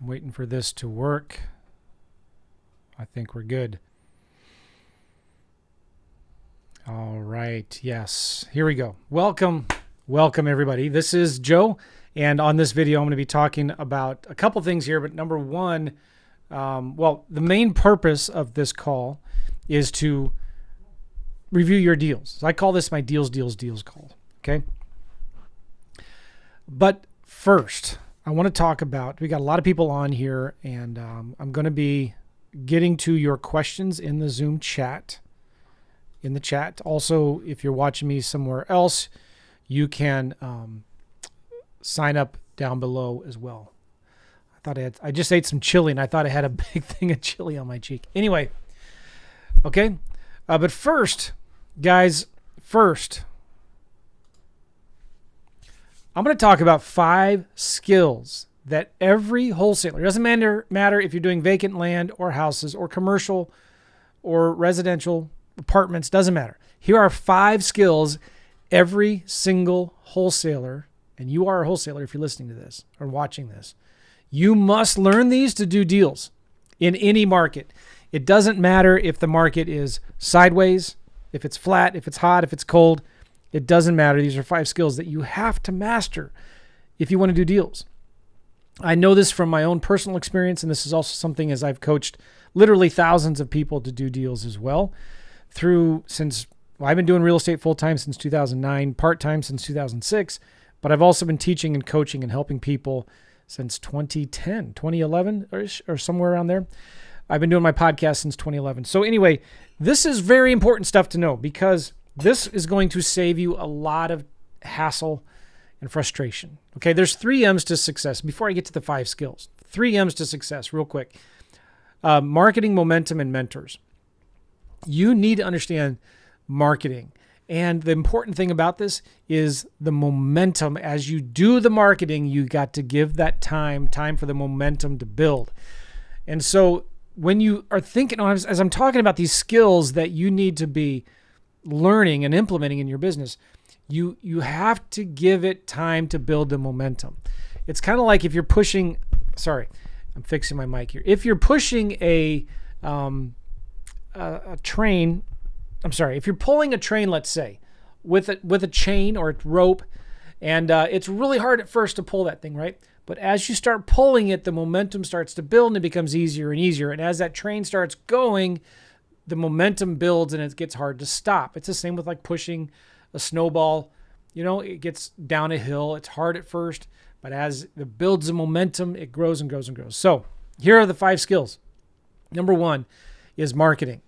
I'm waiting for this to work. I think we're good. All right. Yes. Here we go. Welcome. Welcome, everybody. This is Joe. And on this video, I'm going to be talking about a couple things here. But number one, the main purpose of this call is to review your deals. So I call this my deals call. Okay. But first, I want to talk about, we got a lot of people on here, and I'm going to be getting to your questions in the Zoom chat. In the chat. Also, if you're watching me somewhere else, you can sign up down below as well. I just ate some chili and I thought I had a big thing of chili on my cheek. Anyway, okay. But first, guys, I'm going to talk about 5 skills that every wholesaler, it doesn't matter if you're doing vacant land or houses or commercial or residential apartments, doesn't matter. Here are 5 skills every single wholesaler, and you are a wholesaler if you're listening to this or watching this, you must learn these to do deals in any market. It doesn't matter if the market is sideways, if it's flat, if it's hot, if it's cold. It doesn't matter. These are 5 skills that you have to master if you want to do deals. I know this from my own personal experience, and this is also something as I've coached literally thousands of people to do deals as well. I've been doing real estate full-time since 2009, part-time since 2006, but I've also been teaching and coaching and helping people since 2011 or somewhere around there. I've been doing my podcast since 2011. So anyway, this is very important stuff to know because this is going to save you a lot of hassle and frustration. Okay, there's 3 M's to success. Before I get to the 5 skills, 3 M's to success real quick. Marketing, momentum, and mentors. You need to understand marketing. And the important thing about this is the momentum. As you do the marketing, you got to give that time for the momentum to build. And so when you are thinking, as I'm talking about these skills that you need to be learning and implementing in your business, you have to give it time to build the momentum. It's kind of like if you're pushing, I'm fixing my mic here. If you're pushing a train, if you're pulling a train, let's say, with a chain or a rope, and it's really hard at first to pull that thing, right? But as you start pulling it, the momentum starts to build and it becomes easier and easier. And as that train starts going, the momentum builds and it gets hard to stop. It's the same with like pushing a snowball. It gets down a hill. It's hard at first, but as it builds the momentum, it grows and grows and grows. So here are the 5 skills. Number 1 is marketing.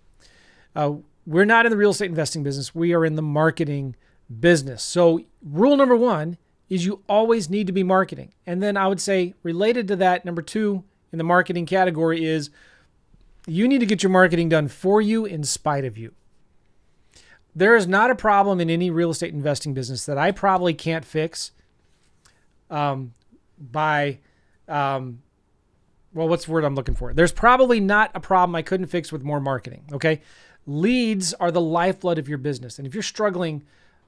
We're not in the real estate investing business. We are in the marketing business. So rule number 1 is you always need to be marketing. And then I would say related to that, number 2 in the marketing category is you need to get your marketing done for you in spite of you. There is not a problem in any real estate investing business that I probably can't fix what's the word I'm looking for? There's probably not a problem I couldn't fix with more marketing, okay? Leads are the lifeblood of your business. And if you're struggling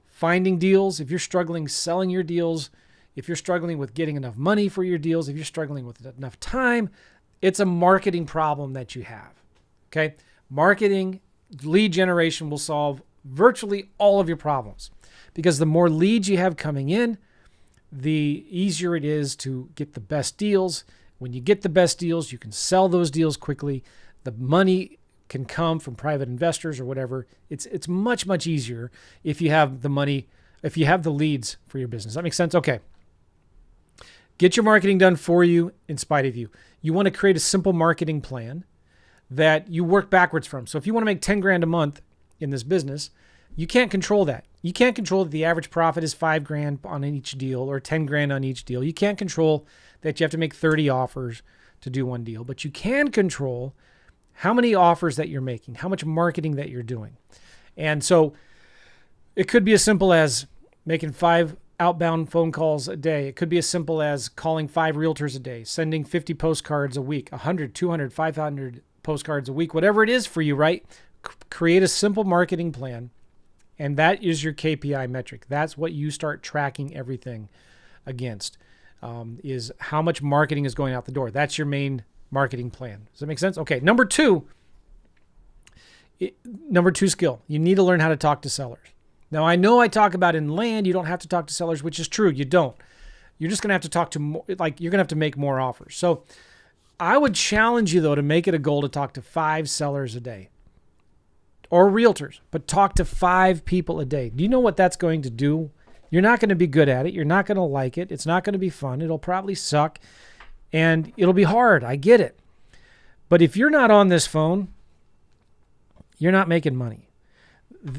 finding deals, if you're struggling selling your deals, if you're struggling with getting enough money for your deals, if you're struggling with enough time, it's a marketing problem that you have, okay? Marketing, lead generation will solve virtually all of your problems because the more leads you have coming in, the easier it is to get the best deals. When you get the best deals, you can sell those deals quickly. The money can come from private investors or whatever. It's much, much easier if you have the money, if you have the leads for your business. That makes sense? Okay. Get your marketing done for you in spite of you. You want to create a simple marketing plan that you work backwards from. So if you want to make 10 grand a month in this business, you can't control that. You can't control that the average profit is 5 grand on each deal or 10 grand on each deal. You can't control that you have to make 30 offers to do one deal, but you can control how many offers that you're making, how much marketing that you're doing. And so it could be as simple as making 5 outbound phone calls a day. It could be as simple as calling 5 realtors a day, sending 50 postcards a week, 100, 200, 500 postcards a week, whatever it is for you, right? Create a simple marketing plan. And that is your KPI metric. That's what you start tracking everything against. is how much marketing is going out the door. That's your main marketing plan. Does that make sense? Okay. Number two skill, you need to learn how to talk to sellers. Now, I know I talk about in land, you don't have to talk to sellers, which is true. You don't. You're just going to have to talk to more, you're going to have to make more offers. So I would challenge you, though, to make it a goal to talk to 5 sellers a day or realtors, but talk to 5 people a day. Do you know what that's going to do? You're not going to be good at it. You're not going to like it. It's not going to be fun. It'll probably suck and it'll be hard. I get it. But if you're not on this phone, you're not making money.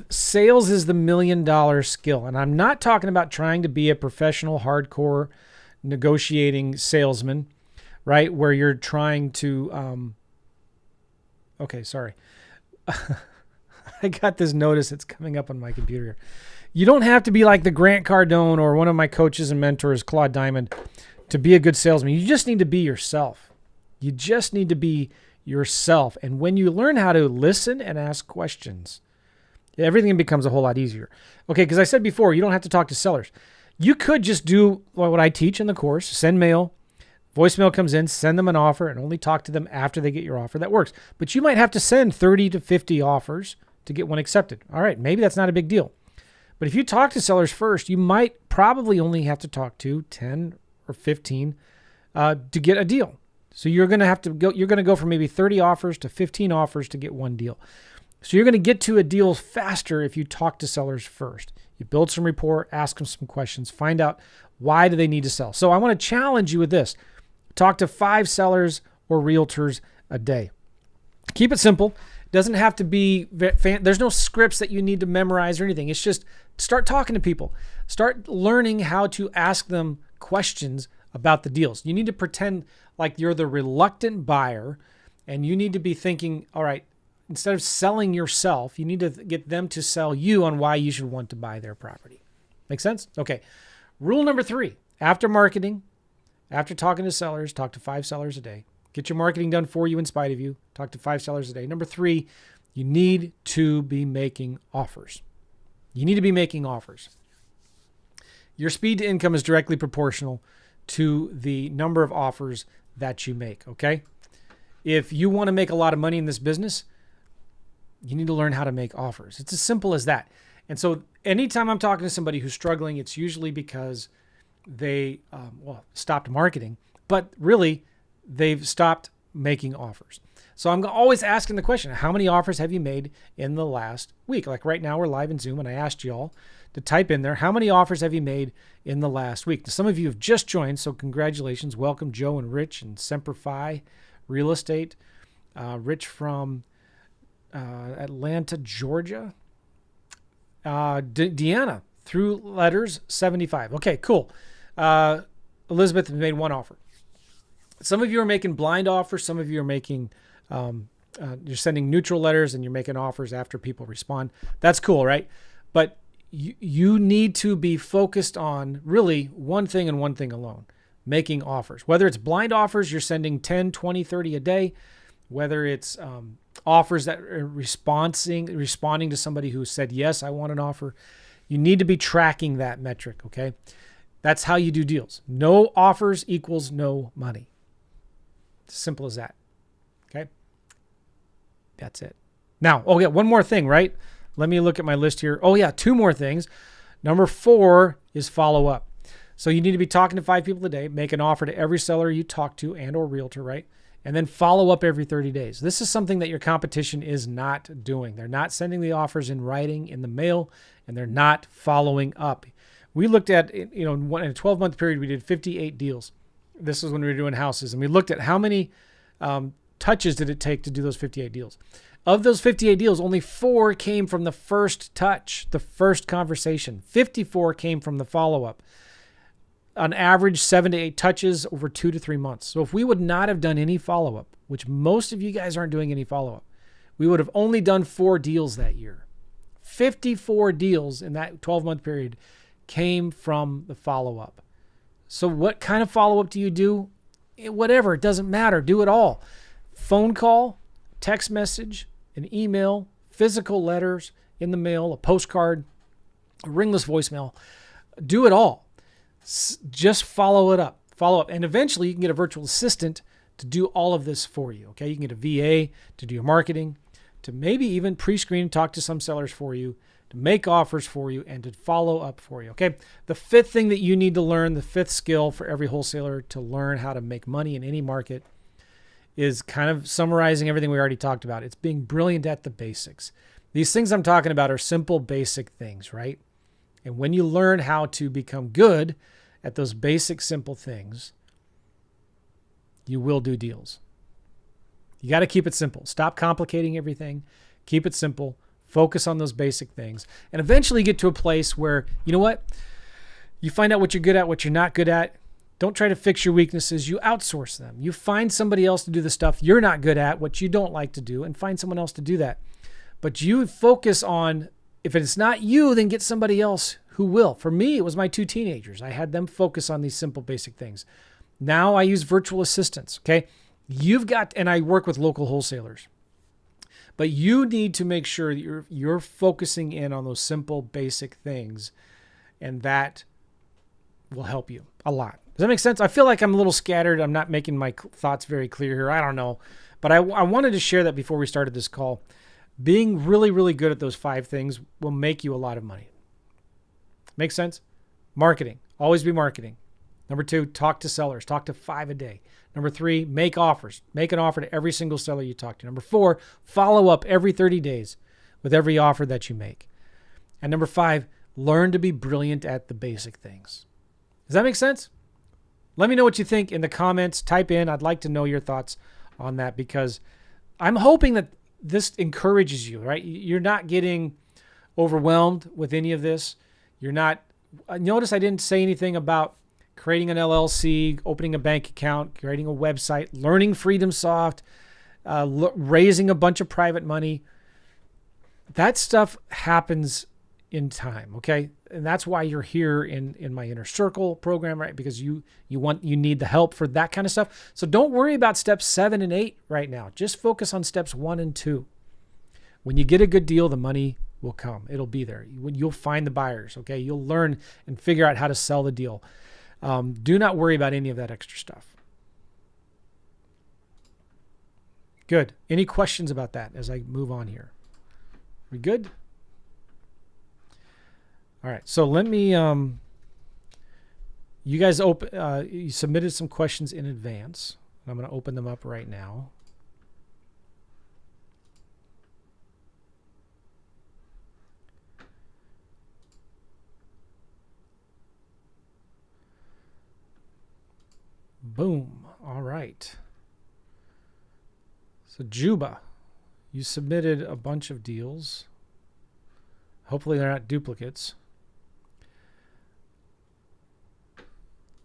Sales is the $1 million skill. And I'm not talking about trying to be a professional, hardcore negotiating salesman, right? Where you're trying to, okay, sorry. I got this notice. It's coming up on my computer here. You don't have to be like the Grant Cardone or one of my coaches and mentors, Claude Diamond, to be a good salesman. You just need to be yourself. You just need to be yourself. And when you learn how to listen and ask questions, everything becomes a whole lot easier. Okay, because I said before, you don't have to talk to sellers. You could just do what I teach in the course, send mail, voicemail comes in, send them an offer, and only talk to them after they get your offer. That works. But you might have to send 30 to 50 offers to get one accepted. All right, maybe that's not a big deal. But if you talk to sellers first, you might probably only have to talk to 10 or 15 to get a deal. So you're going to go from maybe 30 offers to 15 offers to get one deal. So you're going to get to a deal faster if you talk to sellers first. You build some rapport, ask them some questions, find out why do they need to sell. So I want to challenge you with this. Talk to 5 sellers or realtors a day. Keep it simple. It doesn't have to be, there's no scripts that you need to memorize or anything. It's just start talking to people. Start learning how to ask them questions about the deals. You need to pretend like you're the reluctant buyer, and you need to be thinking, all right, instead of selling yourself, you need to get them to sell you on why you should want to buy their property. Make sense? Okay. Rule number 3, after marketing, after talking to sellers, talk to 5 sellers a day. Get your marketing done for you in spite of you. Talk to 5 sellers a day. Number 3, you need to be making offers. You need to be making offers. Your speed to income is directly proportional to the number of offers that you make, okay? If you want to make a lot of money in this business, you need to learn how to make offers. It's as simple as that. And so anytime I'm talking to somebody who's struggling, it's usually because they stopped marketing, but really they've stopped making offers. So I'm always asking the question, how many offers have you made in the last week? Like right now we're live in Zoom and I asked you all to type in there, how many offers have you made in the last week? Now, some of you have just joined, so congratulations. Welcome Joe and Rich and Semper Fi Real Estate. Rich from Atlanta, Georgia. Deanna through letters 75. Okay, cool. Elizabeth made 1 offer. Some of you are making blind offers. Some of you are making, you're sending neutral letters and you're making offers after people respond. That's cool, right? But you need to be focused on really one thing and one thing alone, making offers. Whether it's blind offers, you're sending 10, 20, 30 a day. Whether it's offers that are responding to somebody who said, yes, I want an offer. You need to be tracking that metric, okay? That's how you do deals. No offers equals no money. It's as simple as that, okay? That's it. Now, oh yeah, one more thing, right? Let me look at my list here. Oh yeah, 2 more things. Number 4 is follow up. So you need to be talking to 5 people a day, make an offer to every seller you talk to and or realtor, right? And then follow up every 30 days. This is something that your competition is not doing. They're not sending the offers in writing in the mail, and they're not following up. We looked at, in a 12-month period, we did 58 deals. This is when we were doing houses, and we looked at how many touches did it take to do those 58 deals. Of those 58 deals, only 4 came from the first touch, the first conversation. 54 came from the follow-up. On average, 7 to 8 touches over 2 to 3 months. So if we would not have done any follow-up, which most of you guys aren't doing any follow-up, we would have only done 4 deals that year. 54 deals in that 12-month period came from the follow-up. So what kind of follow-up do you do? Whatever, it doesn't matter. Do it all. Phone call, text message, an email, physical letters in the mail, a postcard, a ringless voicemail. Do it all. Just follow it up. follow up. And eventually you can get a virtual assistant to do all of this for you. Okay. You can get a VA to do your marketing, to maybe even pre-screen and talk to some sellers for you, to make offers for you, and to follow up for you. Okay. The fifth thing that you need to learn, the fifth skill for every wholesaler to learn how to make money in any market, is kind of summarizing everything we already talked about. It's being brilliant at the basics. These things I'm talking about are simple, basic things, right? And when you learn how to become good at those basic, simple things, you will do deals. You got to keep it simple. Stop complicating everything. Keep it simple. Focus on those basic things. And eventually get to a place where, you know what? You find out what you're good at, what you're not good at. Don't try to fix your weaknesses. You outsource them. You find somebody else to do the stuff you're not good at, what you don't like to do, and find someone else to do that. But you focus on, if it's not you, then get somebody else who will. For me, it was my 2 teenagers. I had them focus on these simple, basic things. Now I use virtual assistants, okay? And I work with local wholesalers. But you need to make sure that you're focusing in on those simple, basic things, and that will help you a lot. Does that make sense? I feel like I'm a little scattered. I'm not making my thoughts very clear here. I don't know. But I wanted to share that before we started this call. Being really, really good at those 5 things will make you a lot of money. Make sense? Marketing. Always be marketing. Number 2, talk to sellers. Talk to 5 a day. Number 3, make offers. Make an offer to every single seller you talk to. Number 4, follow up every 30 days with every offer that you make. And number 5, learn to be brilliant at the basic things. Does that make sense? Let me know what you think in the comments. Type in. I'd like to know your thoughts on that, because I'm hoping that this encourages you, right? You're not getting overwhelmed with any of this. You're not. Notice I didn't say anything about creating an LLC, opening a bank account, creating a website, learning FreedomSoft, raising a bunch of private money. That stuff happens in time, okay? And that's why you're here in my Inner Circle program, right? Because you need the help for that kind of stuff. So don't worry about steps 7 and 8 right now. Just focus on steps 1 and 2. When you get a good deal, the money will come. It'll be there. You'll find the buyers, okay? You'll learn and figure out how to sell the deal. Do not worry about any of that extra stuff. Good. Any questions about that as I move on here? We good? All right. So let me, you guys you submitted some questions in advance. I'm going to open them up right now. Boom. All right. So Juba, you submitted a bunch of deals. Hopefully they're not duplicates.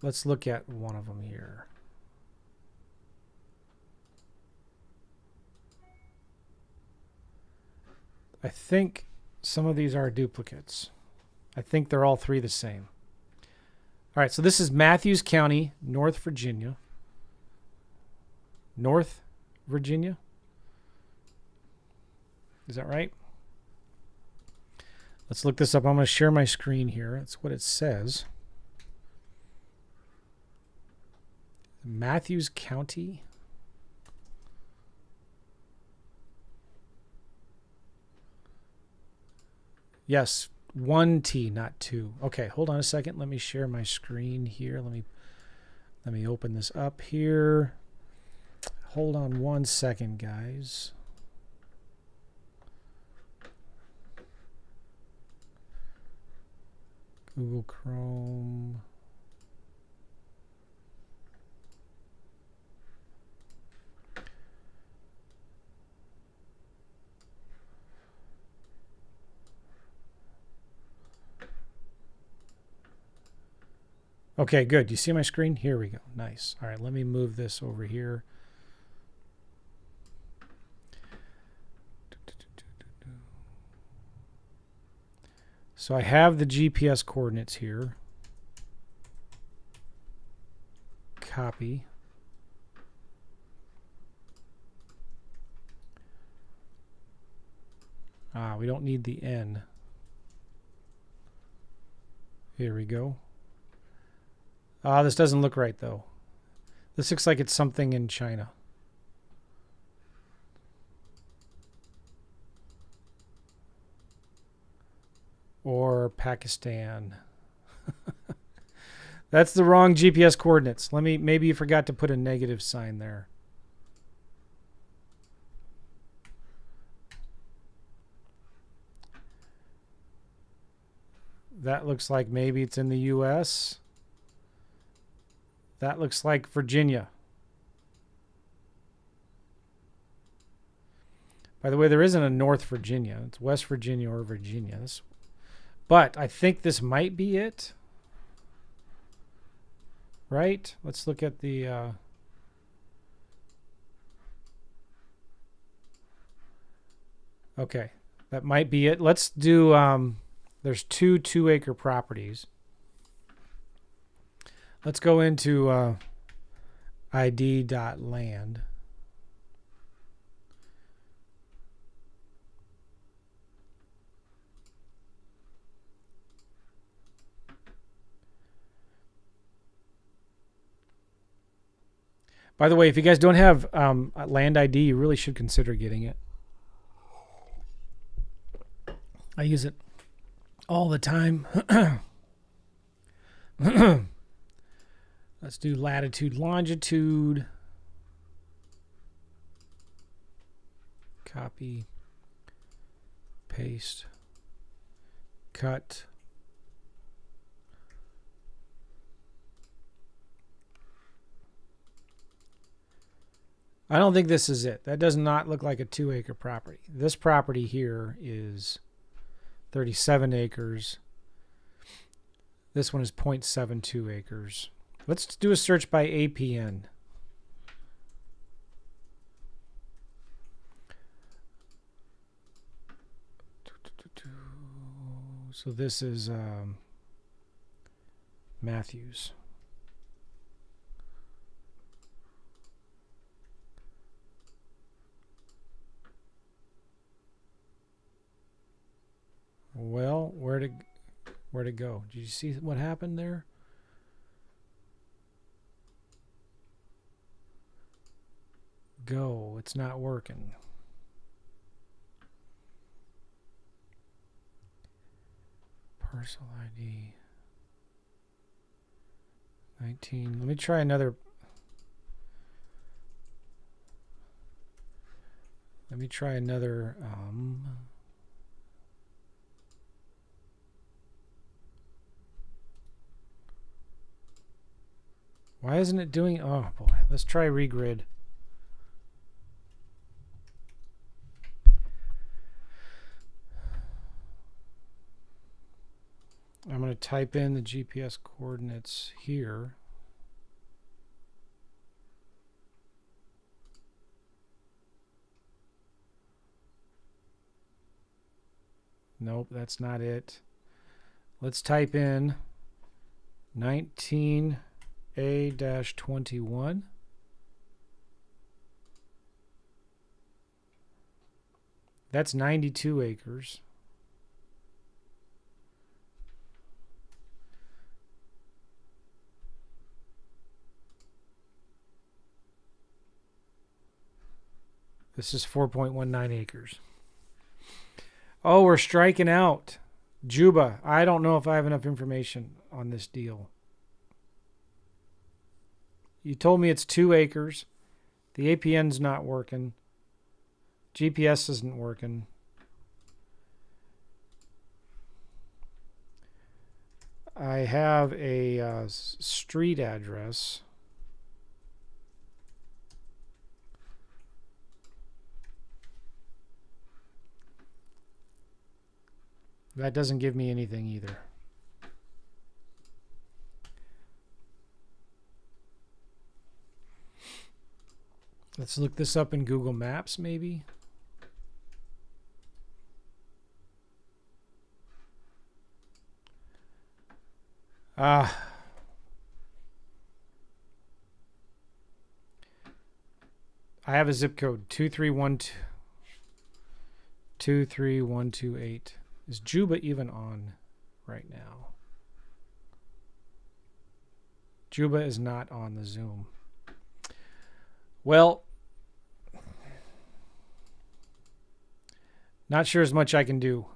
Let's look at one of them here. I think some of these are duplicates. I think they're all 3 the same. All right, so this is Matthews County, North Virginia. North Virginia? Is that right? Let's look this up. I'm going to share my screen here. That's what it says. Matthews County. Yes, 1 T, not 2. Okay, hold on a second. Let me share my screen here. Let me open this up here. Hold on 1 second, guys. Google Chrome. Okay, good. You see my screen? Here we go. Nice. All right, let me move this over here. So I have the GPS coordinates here. Copy. We don't need the N. Here we go. This doesn't look right, though. This looks like it's something in China. Or Pakistan. That's the wrong GPS coordinates. Maybe you forgot to put a negative sign there. That looks like maybe it's in the US. That looks like Virginia. By the way, there isn't a North Virginia. It's West Virginia or Virginia. But I think this might be it. Right? Let's look at the... Okay, that might be it. Let's do... there's 2 2-acre properties. Let's go into id.land. By the way, if you guys don't have land ID, you really should consider getting it. I use it all the time. Let's do latitude, longitude. Copy. Paste. Cut. I don't think this is it. That does not look like a 2-acre property. This property here is 37 acres. This one is 0.72 acres. Let's do a search by APN. So this is Matthews. Well, where'd it go? Did you see what happened there? Go. It's not working. Parcel ID 19. Let me try another. Why isn't it doing? Oh boy, let's try regrid. I'm going to type in the GPS coordinates here. Nope, that's not it. Let's type in 19A-21. That's 92 acres. This is 4.19 acres. Oh, we're striking out. Juba. I don't know if I have enough information on this deal. You told me it's 2 acres. The APN's not working. GPS isn't working. I have a street address. That doesn't give me anything either. Let's look this up in Google Maps, maybe. I have a zip code 23128. Is Juba even on right now? Juba is not on the Zoom. Well, not sure as much I can do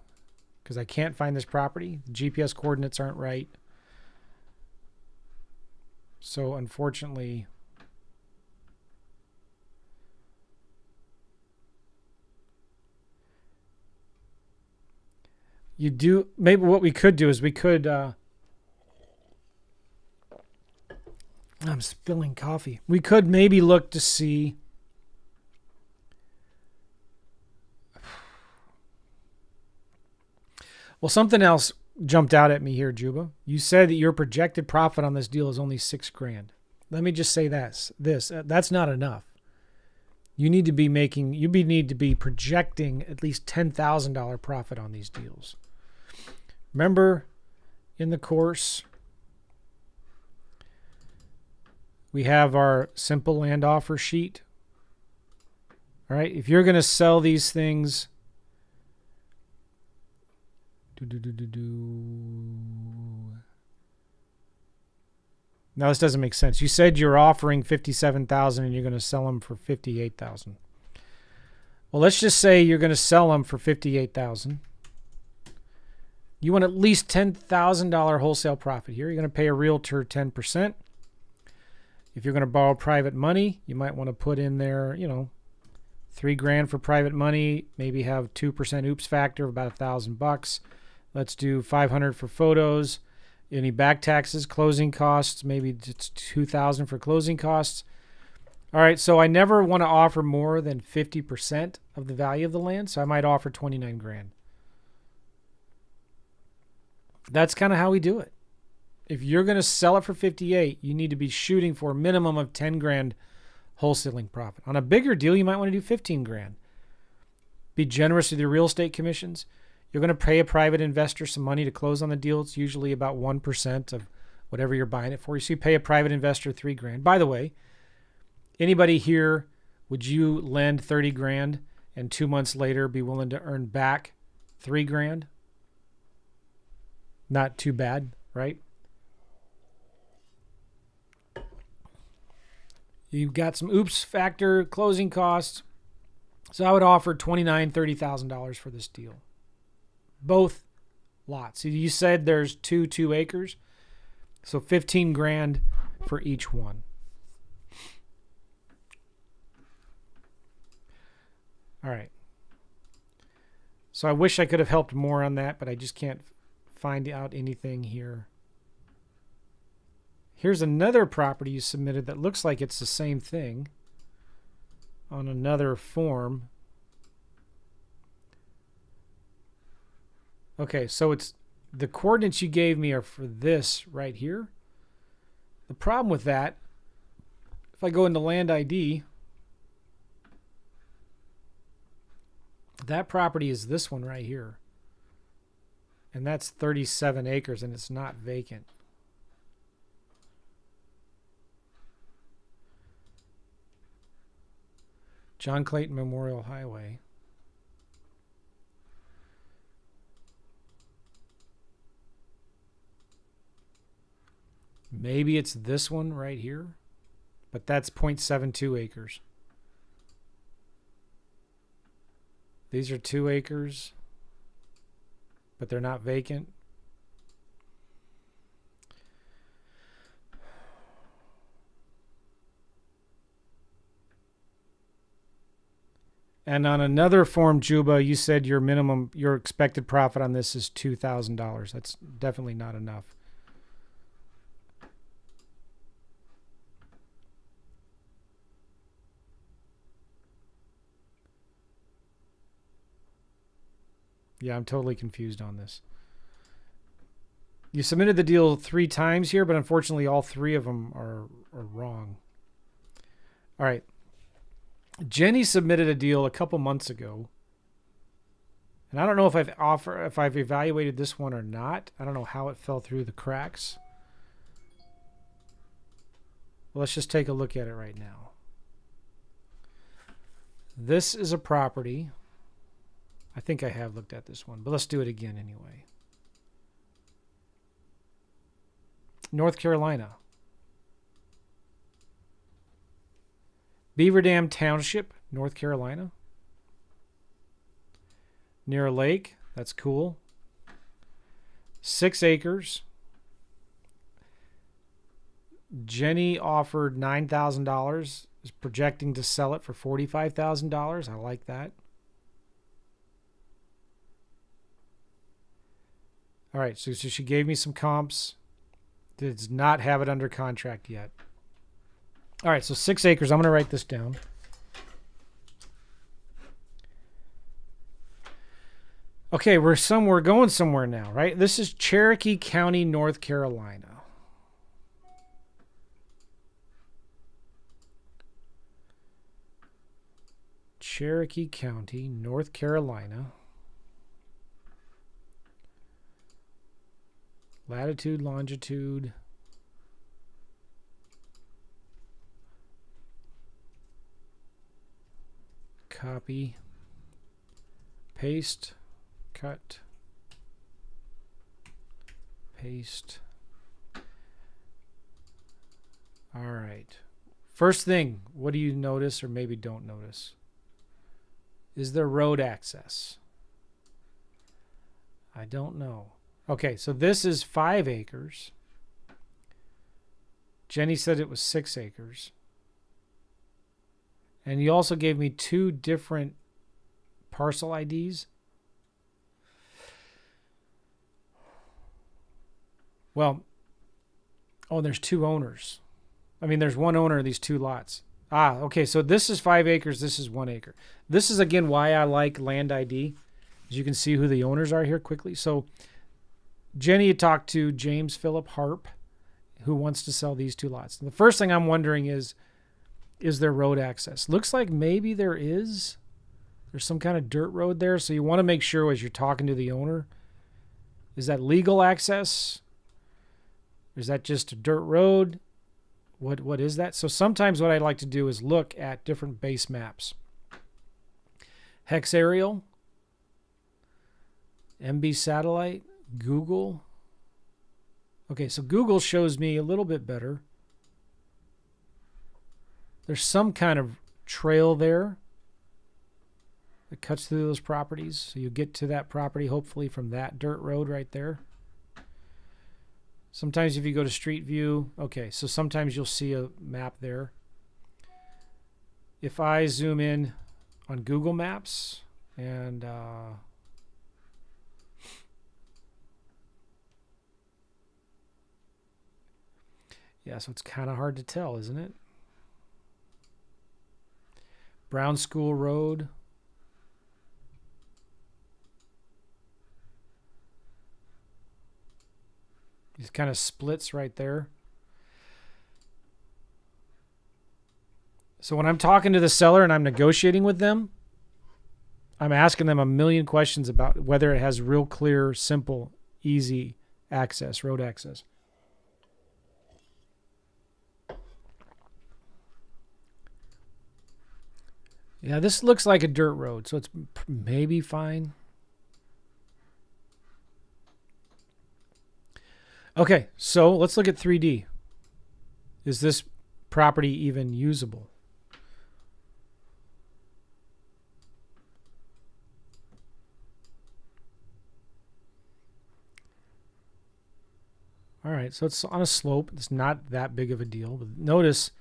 because I can't find this property. The GPS coordinates aren't right. So unfortunately, you do, maybe what we could do is we could, I'm spilling coffee. We could maybe look to see well, something else jumped out at me here, Juba. You said that your projected profit on this deal is only $6,000. Let me just say that's not enough. You need to be projecting at least $10,000 profit on these deals. Remember in the course, we have our simple land offer sheet. All right. If you're going to sell these things, now this doesn't make sense. You said you're offering $57,000 and you're going to sell them for $58,000. Well, let's just say you're going to sell them for $58,000. You want at least $10,000 wholesale profit here. You're going to pay a realtor 10%. If you're going to borrow private money, you might want to put in there, $3,000 for private money. Maybe have 2% oops factor of about $1,000. Let's do $500 for photos. Any back taxes, closing costs, maybe it's $2,000 for closing costs. All right, so I never want to offer more than 50% of the value of the land, so I might offer $29,000. That's kind of how we do it. If you're going to sell it for 58, you need to be shooting for a minimum of $10,000 wholesaling profit. On a bigger deal, you might want to do $15,000. Be generous with your real estate commissions. You're going to pay a private investor some money to close on the deal. It's usually about 1% of whatever you're buying it for. So you pay a private investor $3,000. By the way, anybody here, would you lend $30,000 and 2 months later be willing to earn back $3,000? Not too bad, right? You've got some oops factor, closing costs. So I would offer $29,000, $30,000 for this deal. Both lots. So you said there's 2 acres. So $15,000 for each one. All right. So I wish I could have helped more on that, but I just can't find out anything here. Here's another property you submitted that looks like it's the same thing on another form. Okay, so it's the coordinates you gave me are for this right here. The problem with that, if I go into land ID, that property is this one right here. And that's 37 acres and it's not vacant. John Clayton Memorial Highway. Maybe it's this one right here, but that's 0.72 acres. These are 2 acres, but they're not vacant. And on another form, Juba, you said your expected profit on this is $2,000. That's definitely not enough. Yeah, I'm totally confused on this. You submitted the deal 3 times here, but unfortunately all 3 of them are wrong. All right. Jenny submitted a deal a couple months ago. And I don't know if I've evaluated this one or not. I don't know how it fell through the cracks. Well, let's just take a look at it right now. This is a property. I think I have looked at this one, but let's do it again anyway. North Carolina. Beaver Dam Township, North Carolina. Near a lake. That's cool. 6 acres. Jenny offered $9,000. Is projecting to sell it for $45,000. I like that. All right, so she gave me some comps. Does not have it under contract yet. All right, so 6 acres. I'm going to write this down. Okay, we're going somewhere now, right? This is Cherokee County, North Carolina. Cherokee County, North Carolina. Latitude, longitude. Copy. Paste. Cut. Paste. All right. First thing, what do you notice or maybe don't notice? Is there road access? I don't know. Okay, so this is 5 acres. Jenny said it was 6 acres. And you also gave me 2 different parcel IDs. Well, oh, there's 2 owners. I mean, there's 1 owner of these 2 lots. Ah, okay, so this is 5 acres, this is 1 acre. This is, again, why I like land ID. As you can see who the owners are here quickly. So Jenny had talked to James Philip Harp, who wants to sell these 2 lots. And the first thing I'm wondering is there road access? Looks like maybe there is. There's some kind of dirt road there, so you want to make sure as you're talking to the owner, is that legal access? Is that just a dirt road? What is that? So sometimes what I like to do is look at different base maps. Hex aerial, MB satellite, Google. Okay, so Google shows me a little bit better. There's some kind of trail there that cuts through those properties. So you get to that property hopefully from that dirt road right there. Sometimes if you go to Street View, okay, so sometimes you'll see a map there. If I zoom in on Google Maps and yeah, so it's kind of hard to tell, isn't it? Brown School Road. It kind of splits right there. So when I'm talking to the seller and I'm negotiating with them, I'm asking them a million questions about whether it has real clear, simple, easy access, road access. Yeah, this looks like a dirt road, so it's maybe fine. Okay, so let's look at 3D. Is this property even usable? All right, so it's on a slope. It's not that big of a deal. But notice,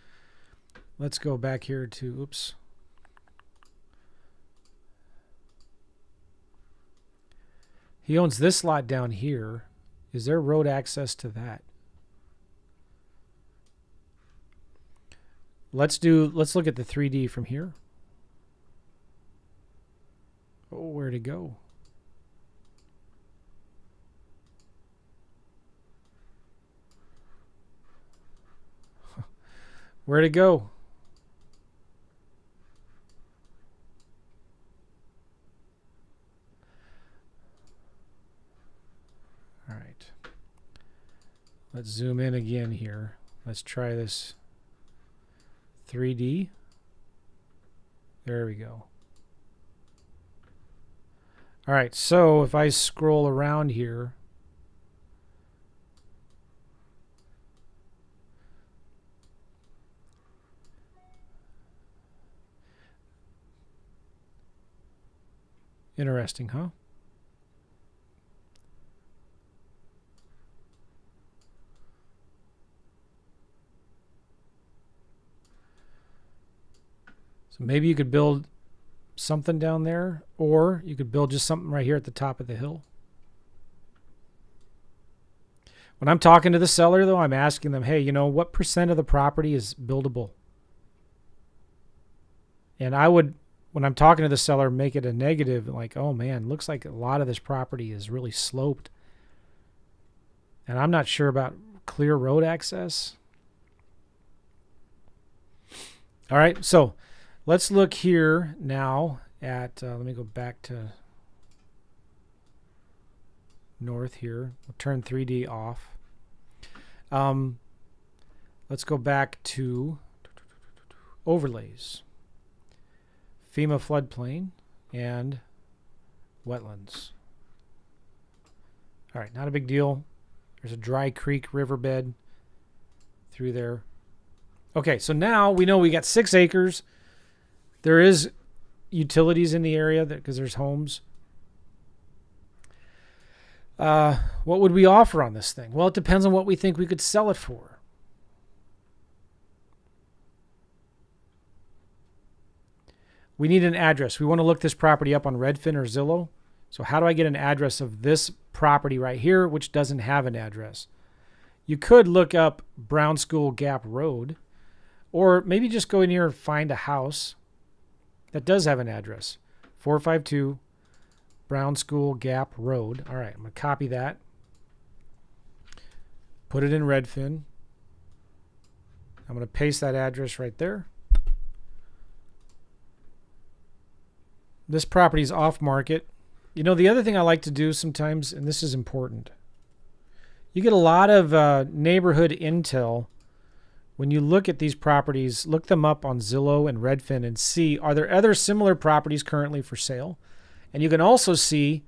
let's go back here to, oops. He owns this lot down here. Is there road access to that? Let's look at the 3D from here. Oh, where'd it go? Where'd it go? All right. Let's zoom in again here. Let's try this 3D. There we go. All right, so if I scroll around here, Interesting, huh? So maybe you could build something down there, or you could build just something right here at the top of the hill. When I'm talking to the seller, though, I'm asking them, hey, what percent of the property is buildable? And I would, when I'm talking to the seller, make it a negative, like, oh man, looks like a lot of this property is really sloped. And I'm not sure about clear road access. All right, so let's look here now at, let me go back to north here. We'll turn 3D off. Let's go back to overlays, FEMA floodplain, and wetlands. All right, not a big deal. There's a dry creek riverbed through there. Okay, so now we know we got 6 acres. There is utilities in the area because there's homes. What would we offer on this thing? Well, it depends on what we think we could sell it for. We need an address. We want to look this property up on Redfin or Zillow. So how do I get an address of this property right here, which doesn't have an address? You could look up Brown School Gap Road, or maybe just go in here and find a house that does have an address. 452 Brown School Gap Road. All right, I'm going to copy that. Put it in Redfin. I'm going to paste that address right there. This property is off market. The other thing I like to do sometimes, and this is important, you get a lot of neighborhood intel when you look at these properties. Look them up on Zillow and Redfin and see, are there other similar properties currently for sale? And you can also see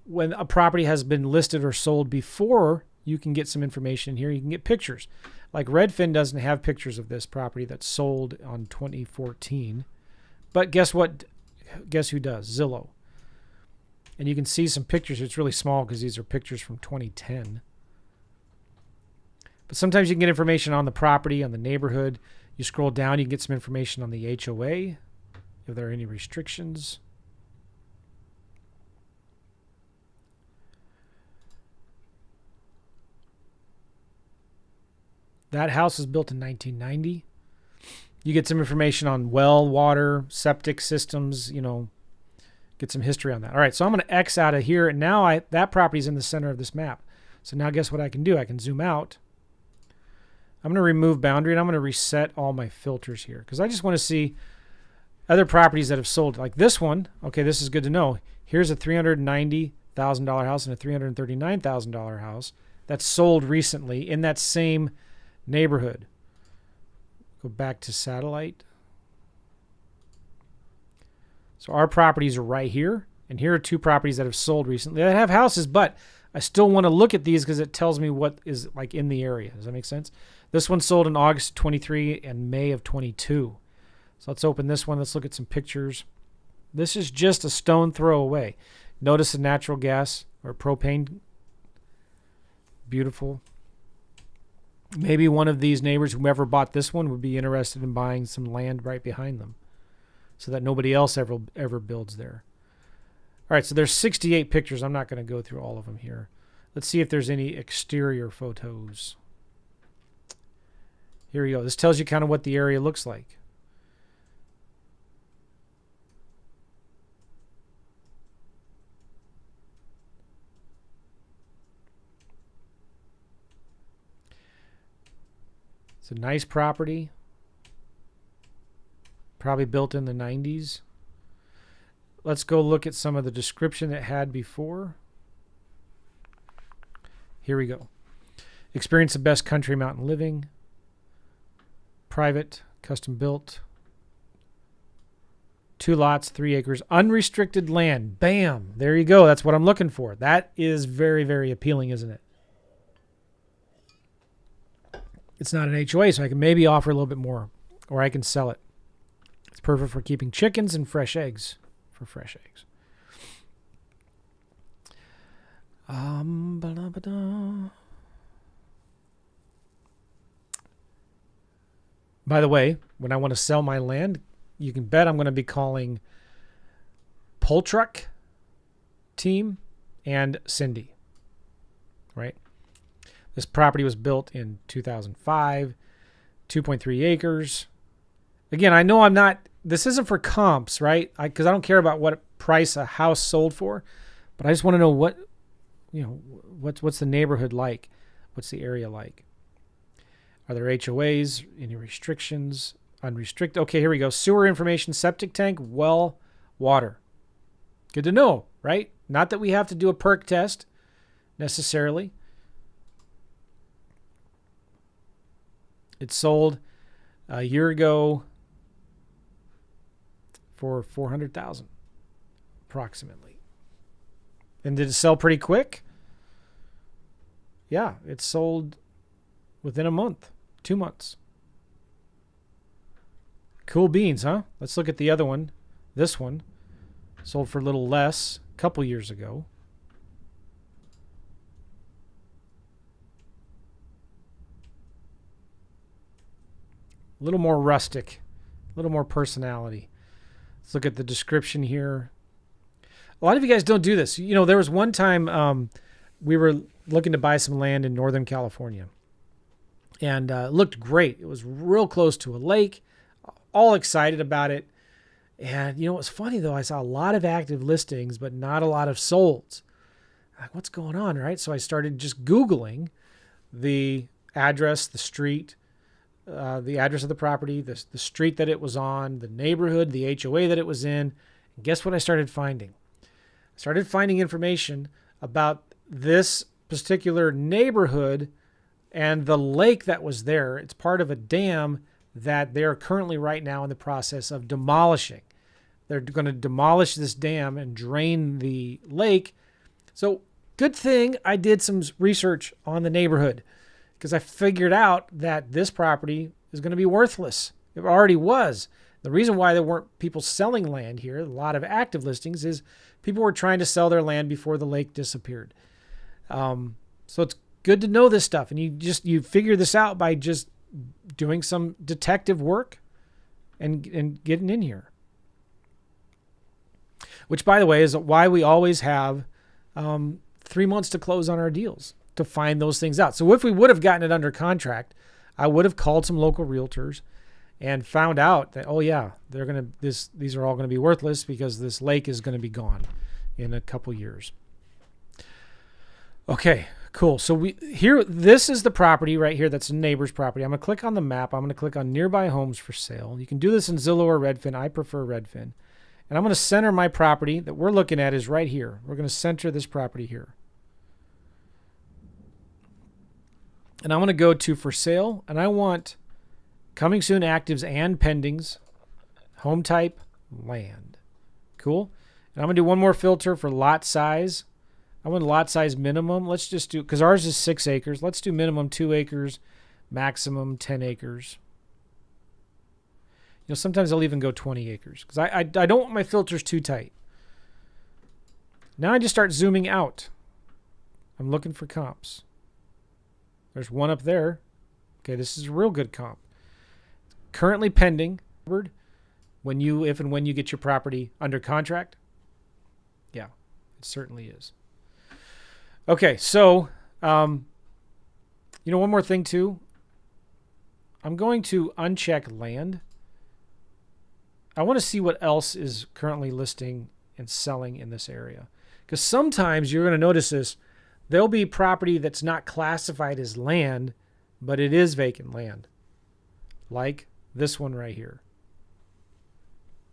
when a property has been listed or sold before. You can get some information here. You can get pictures. Like Redfin doesn't have pictures of this property that's sold on 2014. But guess what? Guess who does? Zillow. And you can see some pictures. It's really small because these are pictures from 2010. But sometimes you can get information on the property, on the neighborhood. You scroll down, you can get some information on the HOA, if there are any restrictions. That house was built in 1990. You get some information on well, water, septic systems, get some history on that. All right, so I'm going to X out of here, and now that property's in the center of this map. So now guess what I can do? I can zoom out. I'm going to remove boundary, and I'm going to reset all my filters here because I just want to see other properties that have sold. Like this one, okay, this is good to know. Here's a $390,000 house and a $339,000 house that's sold recently in that same neighborhood. Go back to satellite. So our properties are right here, and here are 2 properties that have sold recently that have houses, but I still want to look at these because it tells me what is like in the area. Does that make sense? This one sold in August 23 and May of 22. So let's open this one. Let's look at some pictures. This is just a stone throw away. Notice the natural gas or propane. Beautiful. Maybe one of these neighbors, whoever bought this one, would be interested in buying some land right behind them so that nobody else ever builds there. All right, so there's 68 pictures. I'm not going to go through all of them here. Let's see if there's any exterior photos. Here we go. This tells you kind of what the area looks like. It's a nice property. Probably built in the 90s. Let's go look at some of the description it had before. Here we go. Experience the best country mountain living. Private, custom built. 2 lots, 3 acres, unrestricted land. Bam! There you go. That's what I'm looking for. That is very, very appealing, isn't it? It's not an HOA, so I can maybe offer a little bit more, or I can sell it. It's perfect for keeping chickens and fresh eggs. For fresh eggs. Ba-da-ba-da. By the way, when I want to sell my land, you can bet I'm going to be calling Pull Truck Team and Cindy, right? This property was built in 2005, 2.3 acres. Again, I know this isn't for comps, right? Because I don't care about what price a house sold for, but I just want to know what's the neighborhood like? What's the area like? Are there HOAs? Any restrictions? Unrestricted? Okay, here we go. Sewer information, septic tank, well, water. Good to know, right? Not that we have to do a perk test necessarily. It sold a year ago for $400,000 approximately. And did it sell pretty quick? Yeah, it sold within a month, 2 months. Cool beans, huh? Let's look at the other one. This one sold for a little less a couple years ago. A little more rustic, a little more personality. Let's look at the description here. A lot of you guys don't do this. There was one time we were looking to buy some land in Northern California. And it looked great. It was real close to a lake. All excited about it. And it was funny though. I saw a lot of active listings, but not a lot of solds. Like, what's going on, right? So I started just Googling the address, the street, the address of the property, the street that it was on, the neighborhood, the HOA that it was in. And guess what I started finding? I started finding information about this particular neighborhood and the lake that was there. It's part of a dam that they're currently right now in the process of demolishing. They're going to demolish this dam and drain the lake. So good thing I did some research on the neighborhood, because I figured out that this property is going to be worthless. It already was. The reason why there weren't people selling land here, a lot of active listings, is people were trying to sell their land before the lake disappeared. So it's good to know this stuff. And you figure this out by just doing some detective work and getting in here. Which, by the way, is why we always have 3 months to close on our deals, to find those things out. So if we would have gotten it under contract, I would have called some local realtors and found out that, oh yeah, these are all going to be worthless because this lake is going to be gone in a couple years. Okay, cool. So this is the property right here. That's a neighbor's property. I'm going to click on the map. I'm going to click on nearby homes for sale. You can do this in Zillow or Redfin. I prefer Redfin. And I'm going to center my property that we're looking at is right here. We're going to center this property here. And I'm going to go to for sale, and I want coming soon actives and pendings, home type, land. Cool. And I'm going to do one more filter for lot size. I want lot size minimum. Let's just do, because ours is 6 acres. Let's do minimum 2 acres, maximum 10 acres. Sometimes I'll even go 20 acres because I don't want my filters too tight. Now I just start zooming out. I'm looking for comps. There's one up there. Okay, this is a real good comp. Currently pending. If and when you get your property under contract. Yeah, it certainly is. Okay, so, one more thing too. I'm going to uncheck land. I want to see what else is currently listing and selling in this area. Because sometimes you're going to notice this. There'll be property that's not classified as land, but it is vacant land. Like this one right here.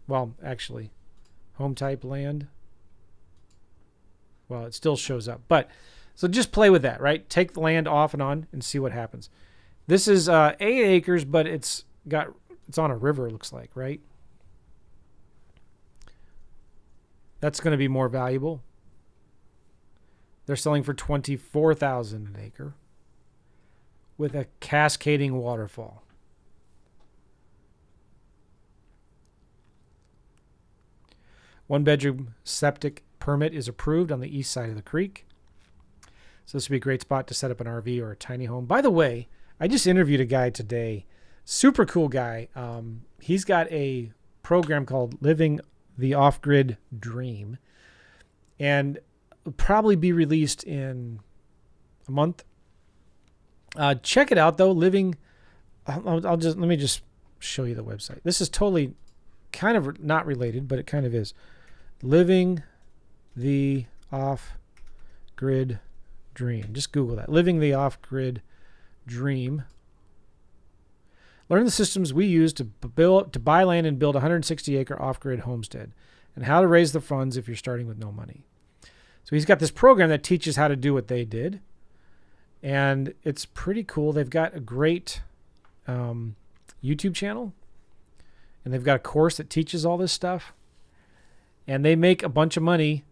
Well, actually, home type land. Well, it still shows up. But so just play with that, right? Take the land off and on and see what happens. This is 8 acres, but it's on a river, it looks like, right? That's going to be more valuable. They're selling for $24,000 an acre with a cascading waterfall. One bedroom septic permit is approved on the east side of the creek. So this would be a great spot to set up an RV or a tiny home. By the way, I just interviewed a guy today, super cool guy. He's got a program called Living the Off-Grid Dream, and will probably be released in a month. Check it out though. Let me just show you the website. This is totally kind of not related, but it kind of is. Living the Off-Grid Dream. Just Google that. Living the Off-Grid Dream. Learn the systems we use to buy land and build a 160-acre off-grid homestead, and how to raise the funds if you're starting with no money. So he's got this program that teaches how to do what they did, and it's pretty cool. They've got a great YouTube channel, and they've got a course that teaches all this stuff, and they make a bunch of money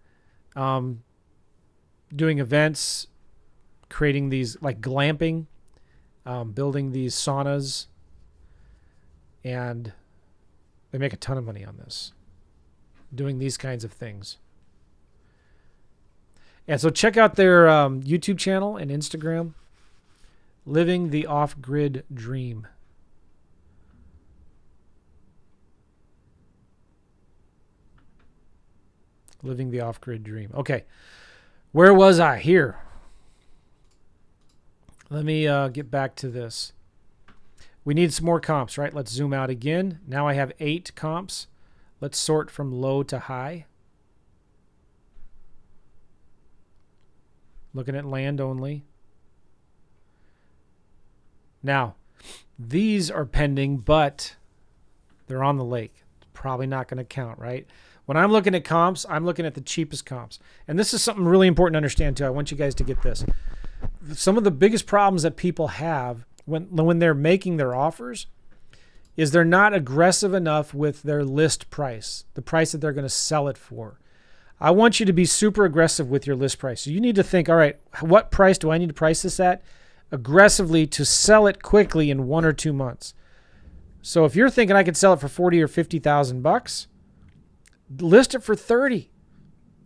doing events, creating these like glamping, building these saunas, and they make a ton of money on this, doing these kinds of things. And so check out their YouTube channel and Instagram, Living the Off-Grid Dream. Living the Off-Grid Dream. Okay, where was I? Here. Let me get back to this. We need some more comps, right? Let's zoom out again. Now I have 8 comps. Let's sort from low to high. Looking at land only. Now, these are pending, but they're on the lake. Probably not going to count, right? When I'm looking at comps, I'm looking at the cheapest comps. And this is something really important to understand too. I want you guys to get this. Some of the biggest problems that people have when they're making their offers is they're not aggressive enough with their list price, the price that they're going to sell it for. I want you to be super aggressive with your list price. So you need to think, all right, what price do I need to price this at aggressively to sell it quickly in 1 or 2 months? So if you're thinking I could sell it for 40 or 50,000 bucks, list it for 30.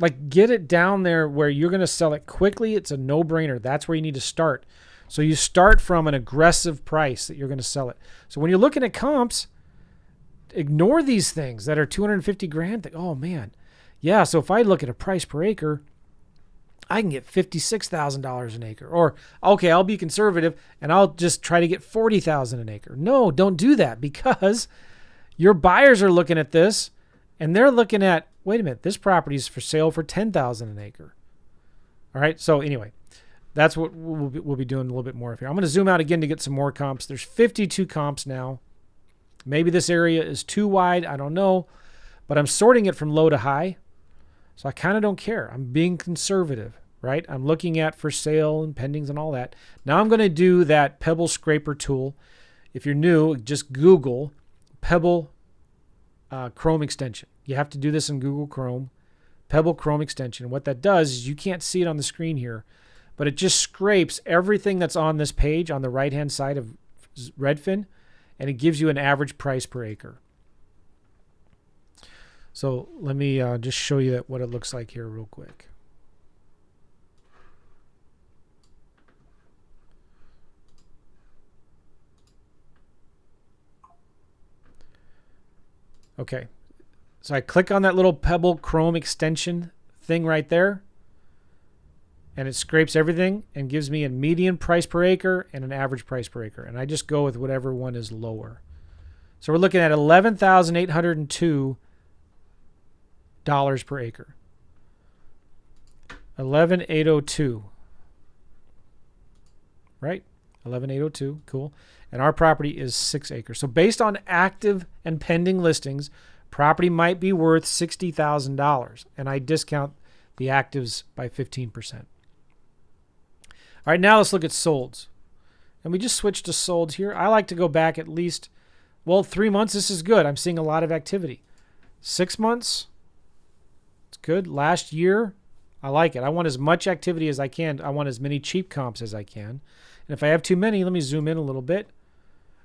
Like, get it down there where you're going to sell it quickly. It's a no-brainer. That's where you need to start. So you start from an aggressive price that you're going to sell it. So when you're looking at comps, ignore these things that are 250 grand. Think, oh man, yeah. So if I look at a price per acre, I can get $56,000 an acre. Or okay, I'll be conservative and I'll just try to get $40,000 an acre. No, don't do that, because your buyers are looking at this and they're looking at, wait a minute, this property is for sale for $10,000 an acre. All right. So anyway, that's what we'll be doing a little bit more of here. I'm going to zoom out again to get some more comps. There's 52 comps now. Maybe this area is too wide. I don't know. But I'm sorting it from low to high. So I kind of don't care. I'm being conservative, right? I'm looking at for sale and pendings and all that. Now I'm going to do that Pebble Scraper tool. If you're new, just Google Pebble Chrome extension. You have to do this in Google Chrome. Pebble Chrome extension. And what that does is, you can't see it on the screen here, but it just scrapes everything that's on this page on the right-hand side of Redfin, and it gives you an average price per acre. So let me just show you what it looks like here real quick. Okay, so I click on that little Pebble Chrome extension thing right there, and it scrapes everything and gives me a median price per acre and an average price per acre. And I just go with whatever one is lower. So we're looking at $11,802 per acre. 11,802. Right? 11,802. Cool. And our property is 6 acres. So based on active and pending listings, property might be worth $60,000. And I discount the actives by 15%. All right, now let's look at solds. And we just switched to solds here. I like to go back at least, 3 months. This is good. I'm seeing a lot of activity. 6 months. It's good. Last year, I like it. I want as much activity as I can. I want as many cheap comps as I can. And if I have too many, let me zoom in a little bit.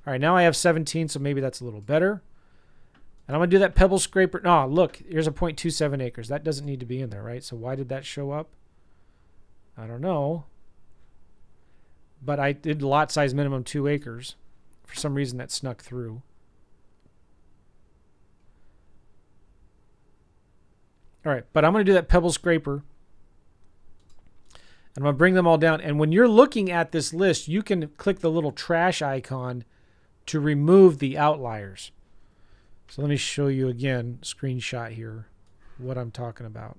All right, now I have 17, so maybe that's a little better. And I'm going to do that Pebble Scraper. No, look, here's a 0.27 acres. That doesn't need to be in there, right? So why did that show up? I don't know. but I did lot size minimum 2 acres. For some reason that snuck through. All right, but I'm going to do that pebble scraper. I'm going to bring them all down. And when you're looking at this list, you can click the little trash icon to remove the outliers. So let me show you again, screenshot here, what I'm talking about.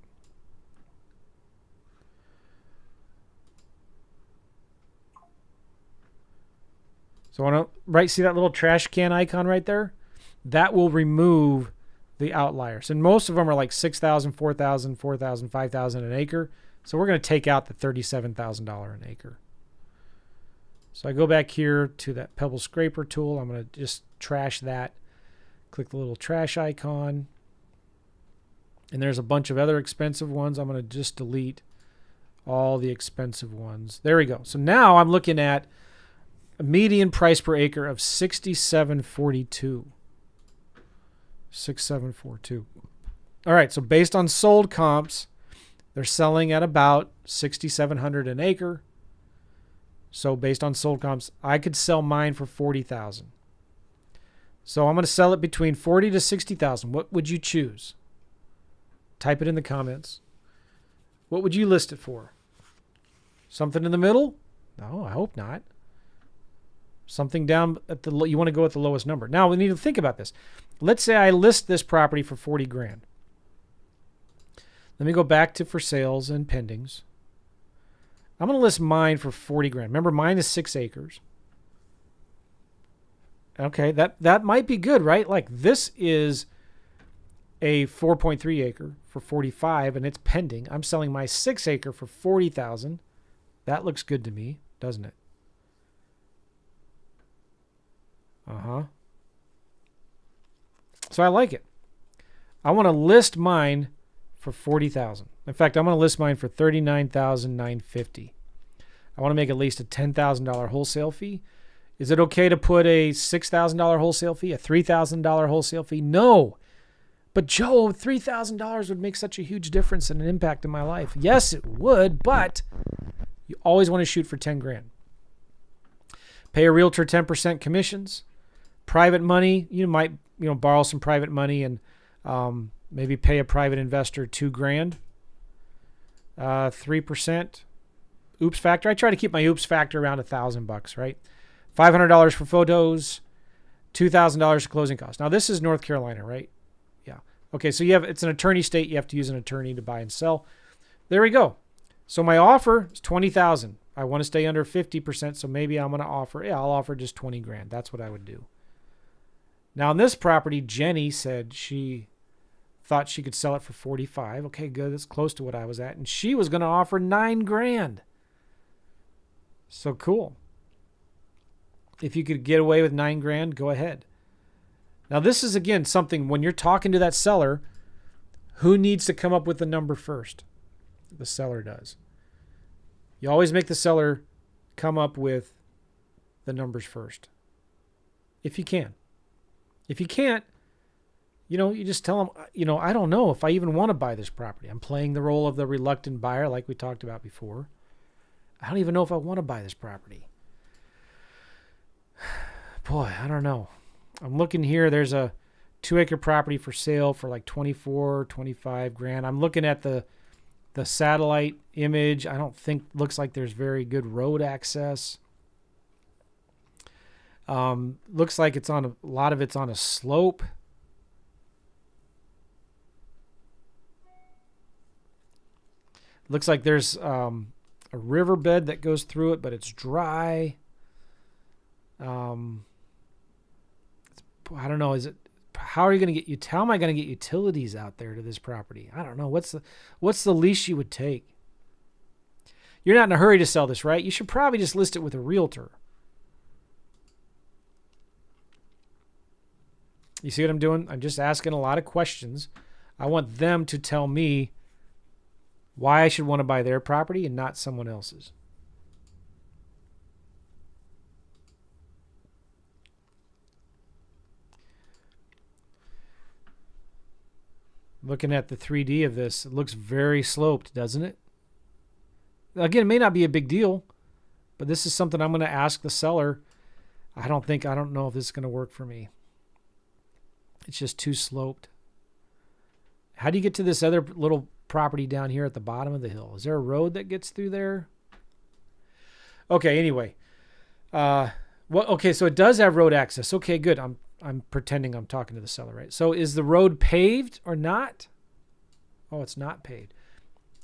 So I want to see that little trash can icon right there? That will remove the outliers. And most of them are like 6,000, 4,000, 4,000, 5,000 an acre. So we're going to take out the $37,000 an acre. So I go back here to that pebble scraper tool. I'm going to just trash that. Click the little trash icon. And there's a bunch of other expensive ones. I'm going to just delete all the expensive ones. There we go. So now I'm looking at a median price per acre of $67.42. 6742. All right, so based on sold comps, they're selling at about $6,700 an acre. So based on sold comps, I could sell mine for $40,000. So I'm going to sell it between $40,000 to $60,000. What would you choose? Type it in the comments. What would you list it for? Something in the middle? No, I hope not. Something down at the you want to go with the lowest number. Now we need to think about this. Let's say I list this property for 40 grand. Let me go back to for sales and pendings. I'm going to list mine for 40 grand. Remember, mine is 6 acres. Okay, that might be good, right? Like this is a 4.3 acre for 45 and it's pending. I'm selling my 6 acre for 40,000. That looks good to me, doesn't it? So I like it. I want to list mine for 40,000. In fact, I'm going to list mine for 39,950. I want to make at least a $10,000 wholesale fee. Is it okay to put a $6,000 wholesale fee, a $3,000 wholesale fee? No. But Joe, $3,000 would make such a huge difference and an impact in my life. Yes, it would, but you always want to shoot for 10 grand. Pay a realtor 10% commissions. Private money, you might borrow some private money and maybe pay a private investor $2 grand. 3% oops factor. I try to keep my oops factor around $1,000, right? $500 for photos, $2,000 for closing costs. Now this is North Carolina, right? Yeah. Okay, so it's an attorney state. You have to use an attorney to buy and sell. There we go. So my offer is $20,000. I want to stay under 50%, so maybe I'm going to offer, I'll offer just 20 grand. That's what I would do. Now on this property, Jenny said she thought she could sell it for 45. Okay, good. That's close to what I was at. And she was going to offer 9 grand. So cool. If you could get away with 9 grand, go ahead. Now this is, again, something when you're talking to that seller, who needs to come up with the number first? The seller does. You always make the seller come up with the numbers first. If you can. If you can't, you just tell them, I don't know if I even want to buy this property. I'm playing the role of the reluctant buyer like we talked about before. I don't even know if I want to buy this property. Boy, I don't know. I'm looking here. There's a 2-acre property for sale for like 24, 25 grand. I'm looking at the satellite image. I don't think, looks like there's very good road access. Looks like a lot of it's on a slope. Looks like there's a riverbed that goes through it, but it's dry. I don't know. How am I going to get utilities out there to this property? I don't know. What's the least you would take? You're not in a hurry to sell this, right? You should probably just list it with a realtor. You see what I'm doing? I'm just asking a lot of questions. I want them to tell me why I should want to buy their property and not someone else's. Looking at the 3D of this, it looks very sloped, doesn't it? Again, it may not be a big deal, But this is something I'm going to ask the seller. I don't know if this is going to work for me. It's just too sloped. How do you get to this other little property down here at the bottom of the hill? Is there a road that gets through there? Okay, anyway. Okay, so it does have road access. Okay, good. I'm pretending I'm talking to the seller, right? So is the road paved or not? Oh, it's not paved.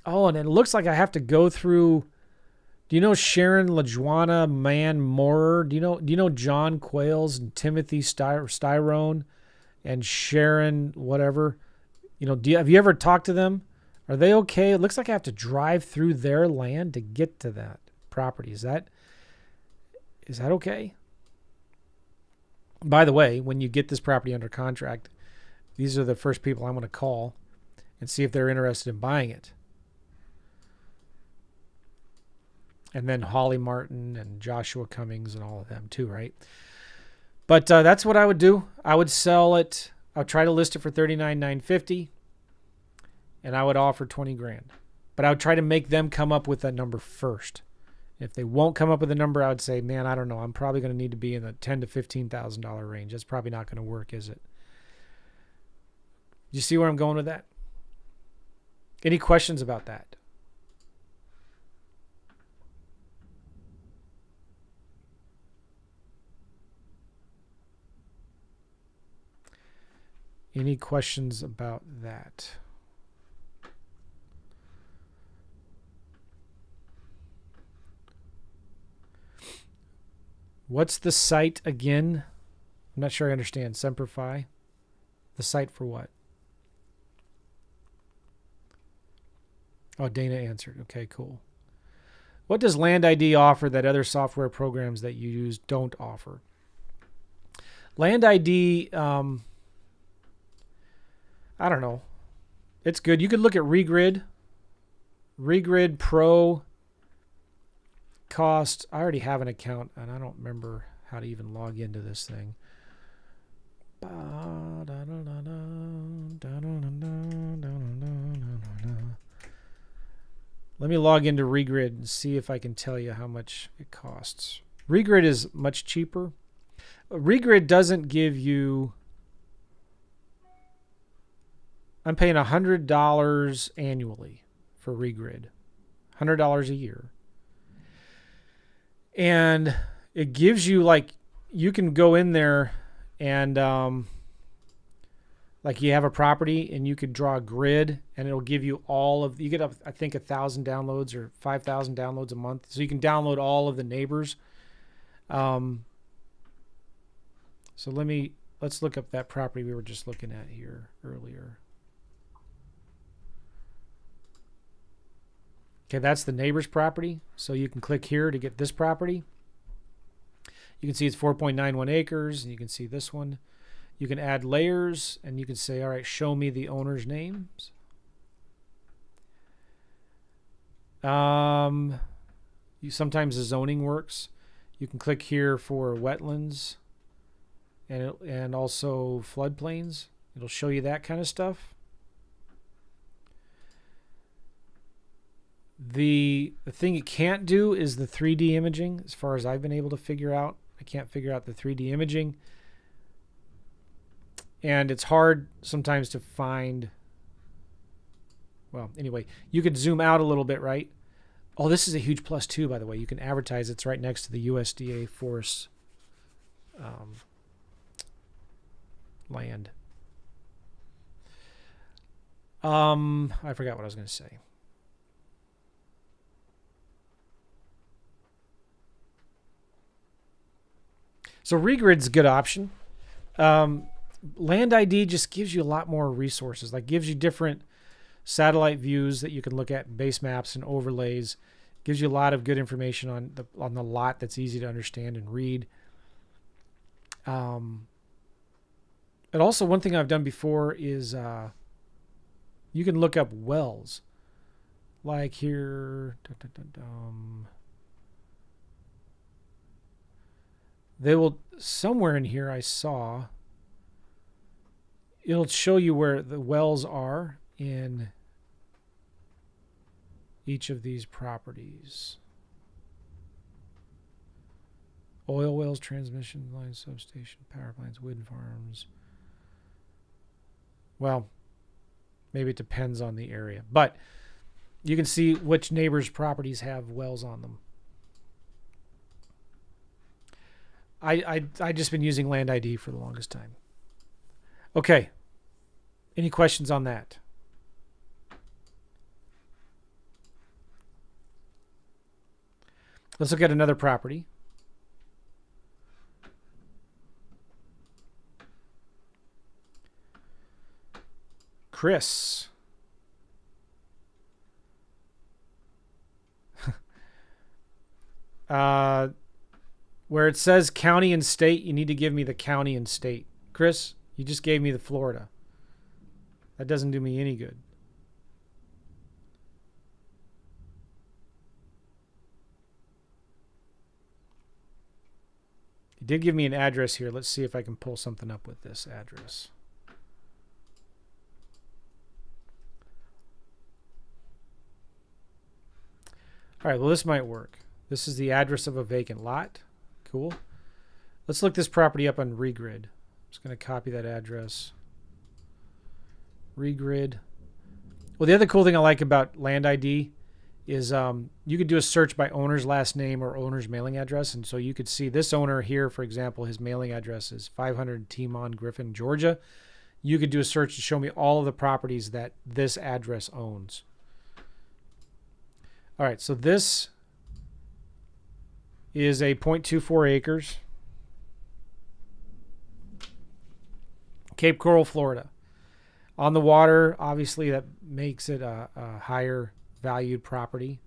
Oh, and it looks like I have to go through. Do you know Sharon LaJuana Man Moorer? Do you know John Quayles and Timothy Styrone and Sharon whatever? Have you ever talked to them? Are they okay? It looks like I have to drive through their land to get to that property. Is that okay? By the way, when you get this property under contract, these are the first people I'm going to call and see if they're interested in buying it. And then Holly Martin and Joshua Cummings and all of them too, right? But that's what I would do. I would sell it. I'll try to list it for $39,950, and I would offer $20,000. But I would try to make them come up with that number first. If they won't come up with a number, I would say, man, I don't know. I'm probably going to need to be in the $10,000 to $15,000 range. That's probably not going to work, is it? You see where I'm going with that? Any questions about that? Any questions about that? What's the site again? I'm not sure I understand. Semperfi? The site for what? Oh, Dana answered. Okay, cool. What does Land ID offer that other software programs that you use don't offer? Land ID, I don't know. It's good. You could look at Regrid. Regrid Pro cost. I already have an account, and I don't remember how to even log into this thing. Let me log into Regrid and see if I can tell you how much it costs. Regrid is much cheaper. Regrid doesn't give you... I'm paying $100 annually for Regrid. $100 a year. And it gives you, like, you can go in there and, like, you have a property and you could draw a grid and it'll give you all of, you get up, I think, 1,000 downloads or 5,000 downloads a month. So you can download all of the neighbors. So let's look up that property we were just looking at here earlier. Okay, that's the neighbor's property. So you can click here to get this property. You can see it's 4.91 acres, and you can see this one. You can add layers, and you can say, all right, show me the owner's names. Sometimes the zoning works. You can click here for wetlands and also floodplains. It'll show you that kind of stuff. The thing it can't do is the 3D imaging, as far as I've been able to figure out. I can't figure out the 3D imaging. And it's hard sometimes to find... Well, anyway, you could zoom out a little bit, right? Oh, this is a huge plus, too, by the way. You can advertise. It's right next to the USDA forest land. I forgot what I was going to say. So Regrid's a good option. Land ID just gives you a lot more resources. Like gives you different satellite views that you can look at, base maps and overlays. Gives you a lot of good information on the lot that's easy to understand and read. And also one thing I've done before is you can look up wells. Like here. They will, somewhere in here I saw, it'll show you where the wells are in each of these properties. Oil wells, transmission lines, substation, power plants, wind farms. Well, maybe it depends on the area. But you can see which neighbors' properties have wells on them. I just been using Land ID for the longest time. Okay. Any questions on that? Let's look at another property. Chris. Where it says county and state, you need to give me the county and state. Chris, you just gave me the Florida. That doesn't do me any good. You did give me an address here. Let's see if I can pull something up with this address. All right, well, this might work. This is the address of a vacant lot. Cool. Let's look this property up on Regrid. I'm just going to copy that address. Regrid. Well, the other cool thing I like about Land ID is you could do a search by owner's last name or owner's mailing address. And so you could see this owner here, for example, his mailing address is 500 Timon Griffin, Georgia. You could do a search to show me all of the properties that this address owns. All right, so this is a 0.24 acres. Cape Coral, Florida. On the water, obviously that makes it a higher valued property.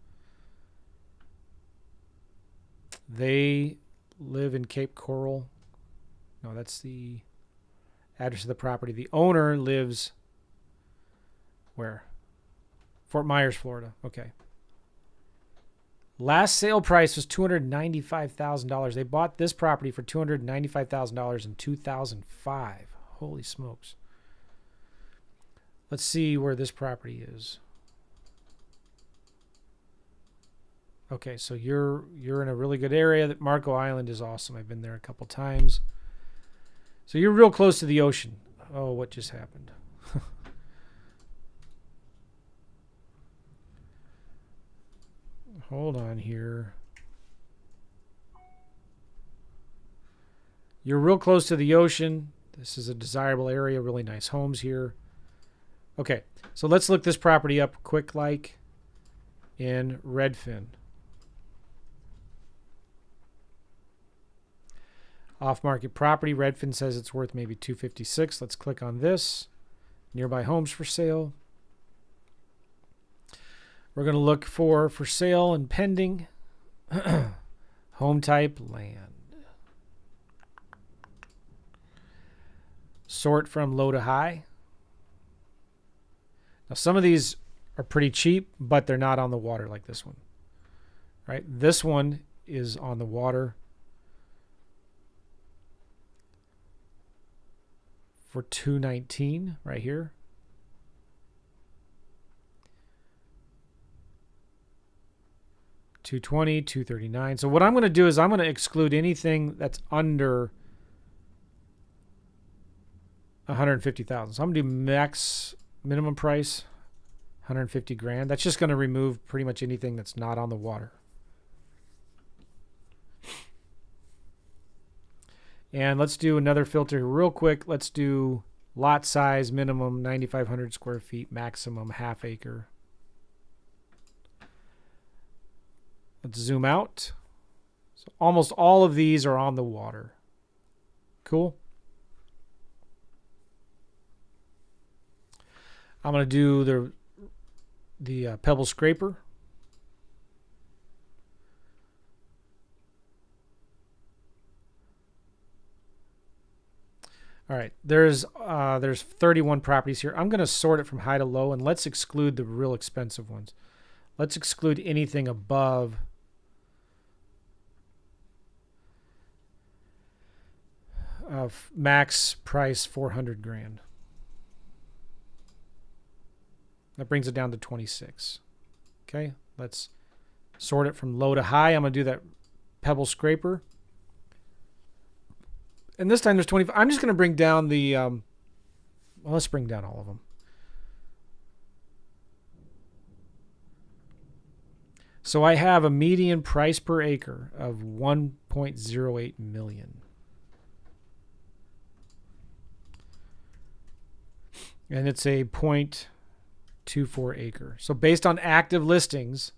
They live in Cape Coral. No, that's the address of the property. The owner lives where? Fort Myers, Florida. Okay. Last sale price was $295,000. They bought this property for $295,000 in 2005. Holy smokes. Let's see where this property is. Okay, so you're in a really good area. That Marco Island is awesome. I've been there a couple times. So you're real close to the ocean. Oh, what just happened? Hold on here. You're real close to the ocean. This is a desirable area. Really nice homes here. Okay, so let's look this property up quick like in Redfin. Off-market property. Redfin says it's worth maybe $256. Let's click on this. Nearby homes for sale. We're going to look for sale and pending. Home type, land. Sort from low to high. Now some of these are pretty cheap, but they're not on the water like this one. Right? This one is on the water for $219 right here. $220, $239. So what I'm going to do is I'm going to exclude anything that's under $150,000. So I'm going to do max minimum price, $150,000. That's just going to remove pretty much anything that's not on the water. And let's do another filter real quick. Let's do lot size, minimum 9,500 square feet, maximum half acre. Let's zoom out. So almost all of these are on the water. Cool. I'm going to do the pebble scraper. All right, there's 31 properties here. I'm going to sort it from high to low, and let's exclude the real expensive ones. Let's exclude anything above max price $400,000. That brings it down to 26. Okay, let's sort it from low to high. I'm going to do that pebble scraper. And this time there's 25. I'm just going to bring down the, well, let's bring down all of them. So I have a median price per acre of 1.08 million. And it's a 0.24 acre. So based on active listings,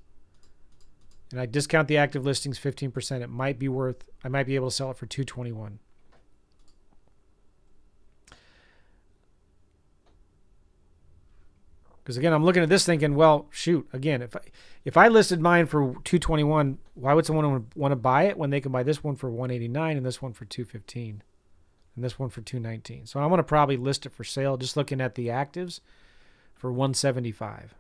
and I discount the active listings 15%, it might be worth, I might be able to sell it for 221. Because again, I'm looking at this thinking, well, shoot, again, if I listed mine for 221, why would someone want to buy it when they can buy this one for 189 and this one for 215 and this one for 219? So I'm going to probably list it for sale, just looking at the actives, for 175.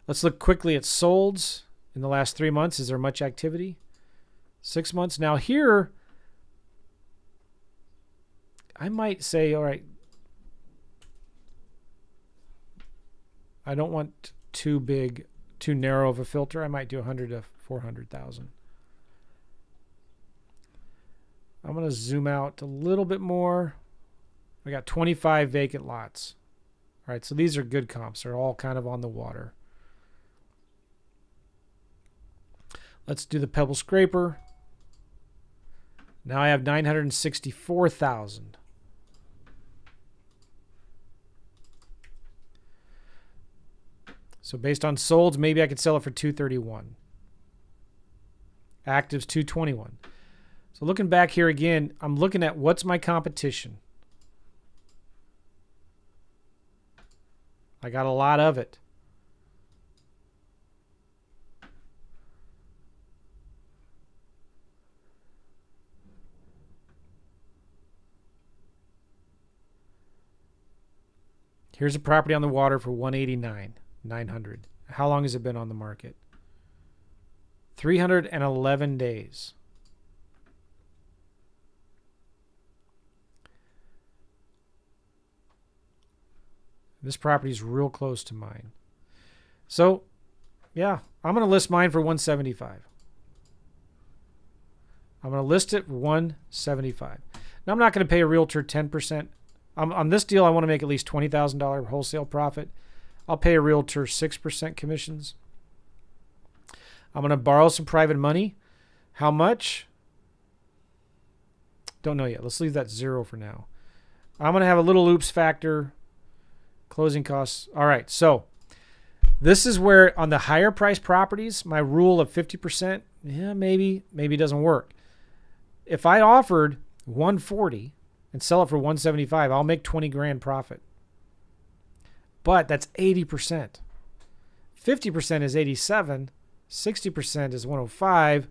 Let's look quickly at solds in the last 3 months. Is there much activity? 6 months. Now here, I might say, all right, I don't want too big, too narrow of a filter. I might do 100 to 400,000. I'm going to zoom out a little bit more. I got 25 vacant lots. All right, so these are good comps. They're all kind of on the water. Let's do the pebble scraper. Now I have 964,000. So based on solds, maybe I could sell it for 231. Actives 221. So looking back here again, I'm looking at what's my competition. I got a lot of it. Here's a property on the water for 189. 900. How long has it been on the market? 311 days. This property is real close to mine. So, yeah, I'm going to list mine for 175. I'm going to list it for 175. Now, I'm not going to pay a realtor 10%. On this deal, I want to make at least $20,000 wholesale profit. I'll pay a realtor 6% commissions. I'm going to borrow some private money. How much? Don't know yet. Let's leave that 0 for now. I'm going to have a little oops factor. Closing costs. All right. So this is where on the higher price properties, my rule of 50%, maybe it doesn't work. If I offered 140 and sell it for 175, I'll make 20 grand profit. But that's 80%. 50% is 87. 60% is 105.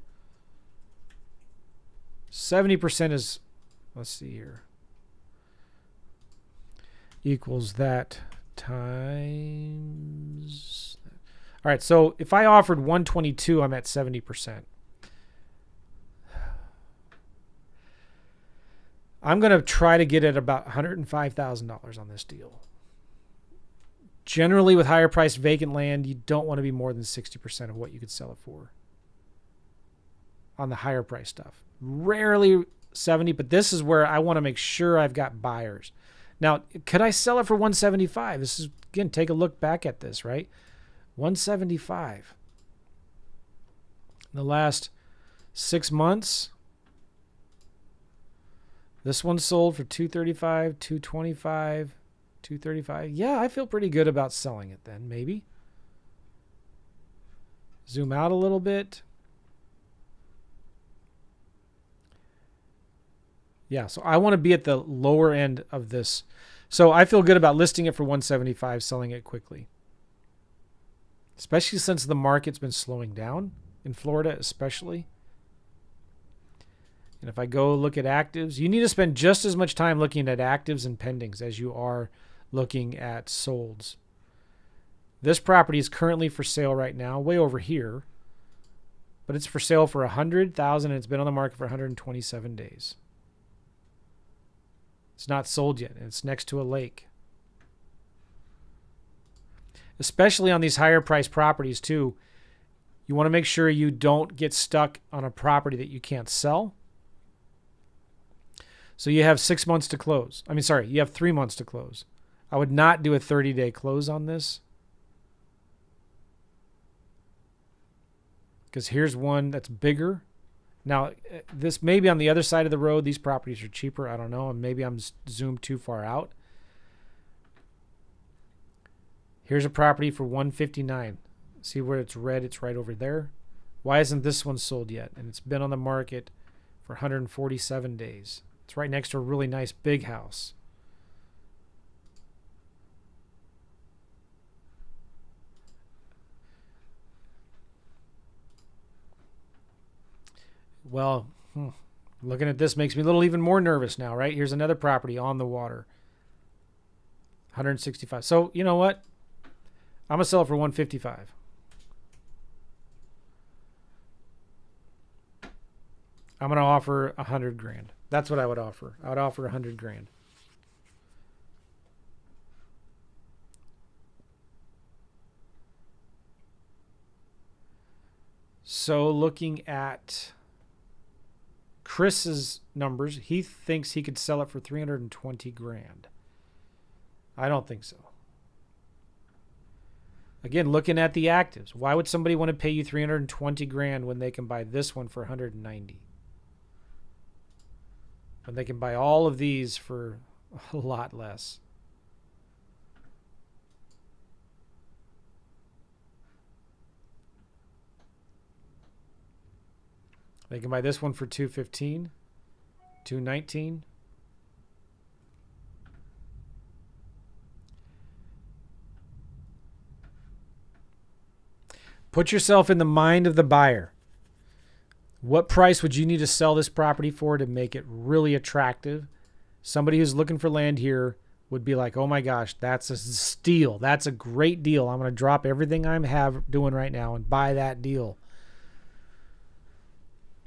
70% is, let's see here, equals that times. All right, so if I offered 122, I'm at 70%. I'm going to try to get at about $105,000 on this deal. Generally, with higher priced vacant land, you don't want to be more than 60% of what you could sell it for on the higher price stuff. Rarely 70, but this is where I want to make sure I've got buyers. Now, could I sell it for 175? This is, again, take a look back at this, right? 175. In the last 6 months, this one sold for 235, 225. 235. Yeah, I feel pretty good about selling it then, maybe. Zoom out a little bit. Yeah, so I want to be at the lower end of this. So I feel good about listing it for 175, selling it quickly. Especially since the market's been slowing down in Florida, especially. And if I go look at actives, you need to spend just as much time looking at actives and pendings as you are looking at solds. This property is currently for sale right now, way over here, but it's for sale for $100,000 and it's been on the market for 127 days. It's not sold yet, and it's next to a lake. Especially on these higher priced properties too, you want to make sure you don't get stuck on a property that you can't sell. So you have 6 months to close. I mean, sorry, you have 3 months to close. I would not do a 30-day close on this. Because here's one that's bigger. Now, this may be on the other side of the road. These properties are cheaper. I don't know. And maybe I'm zoomed too far out. Here's a property for $159. See where it's red? It's right over there. Why isn't this one sold yet? And it's been on the market for 147 days. It's right next to a really nice big house. Well, looking at this makes me a little even more nervous now, right? Here's another property on the water. 165. So, you know what? I'm going to sell it for 155. I'm going to offer 100 grand. That's what I would offer. I would offer 100 grand. So looking at Chris's numbers, he thinks he could sell it for 320 grand. I don't think so. Again, looking at the actives, why would somebody want to pay you 320 grand when they can buy this one for 190? When they can buy all of these for a lot less. They can buy this one for 215, 219. Put yourself in the mind of the buyer. What price would you need to sell this property for to make it really attractive? Somebody who's looking for land here would be like, oh my gosh, that's a steal. That's a great deal. I'm going to drop everything I have doing right now and buy that deal.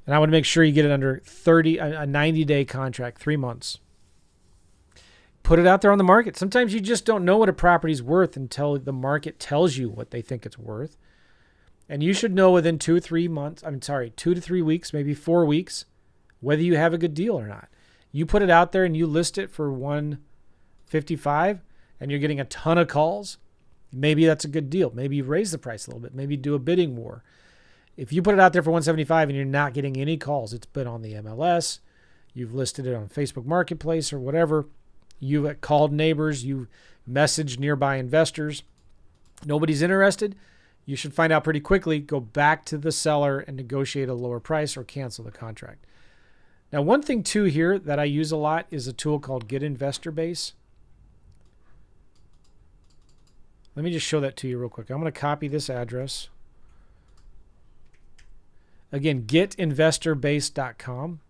And I would make sure you get it under a 90-day contract, 3 months. Put it out there on the market. Sometimes you just don't know what a property's worth until the market tells you what they think it's worth. And you should know within 2 to 3 weeks, maybe 4 weeks, whether you have a good deal or not. You put it out there and you list it for 155 and you're getting a ton of calls. Maybe that's a good deal. Maybe you raise the price a little bit. Maybe do a bidding war. If you put it out there for 175 and you're not getting any calls, it's been on the MLS, you've listed it on Facebook Marketplace or whatever, you've called neighbors, you've messaged nearby investors, nobody's interested, you should find out pretty quickly, go back to the seller and negotiate a lower price or cancel the contract. Now, one thing too here that I use a lot is a tool called Get Investor Base. Let me just show that to you real quick. I'm going to copy this address. Again, getinvestorbase.com.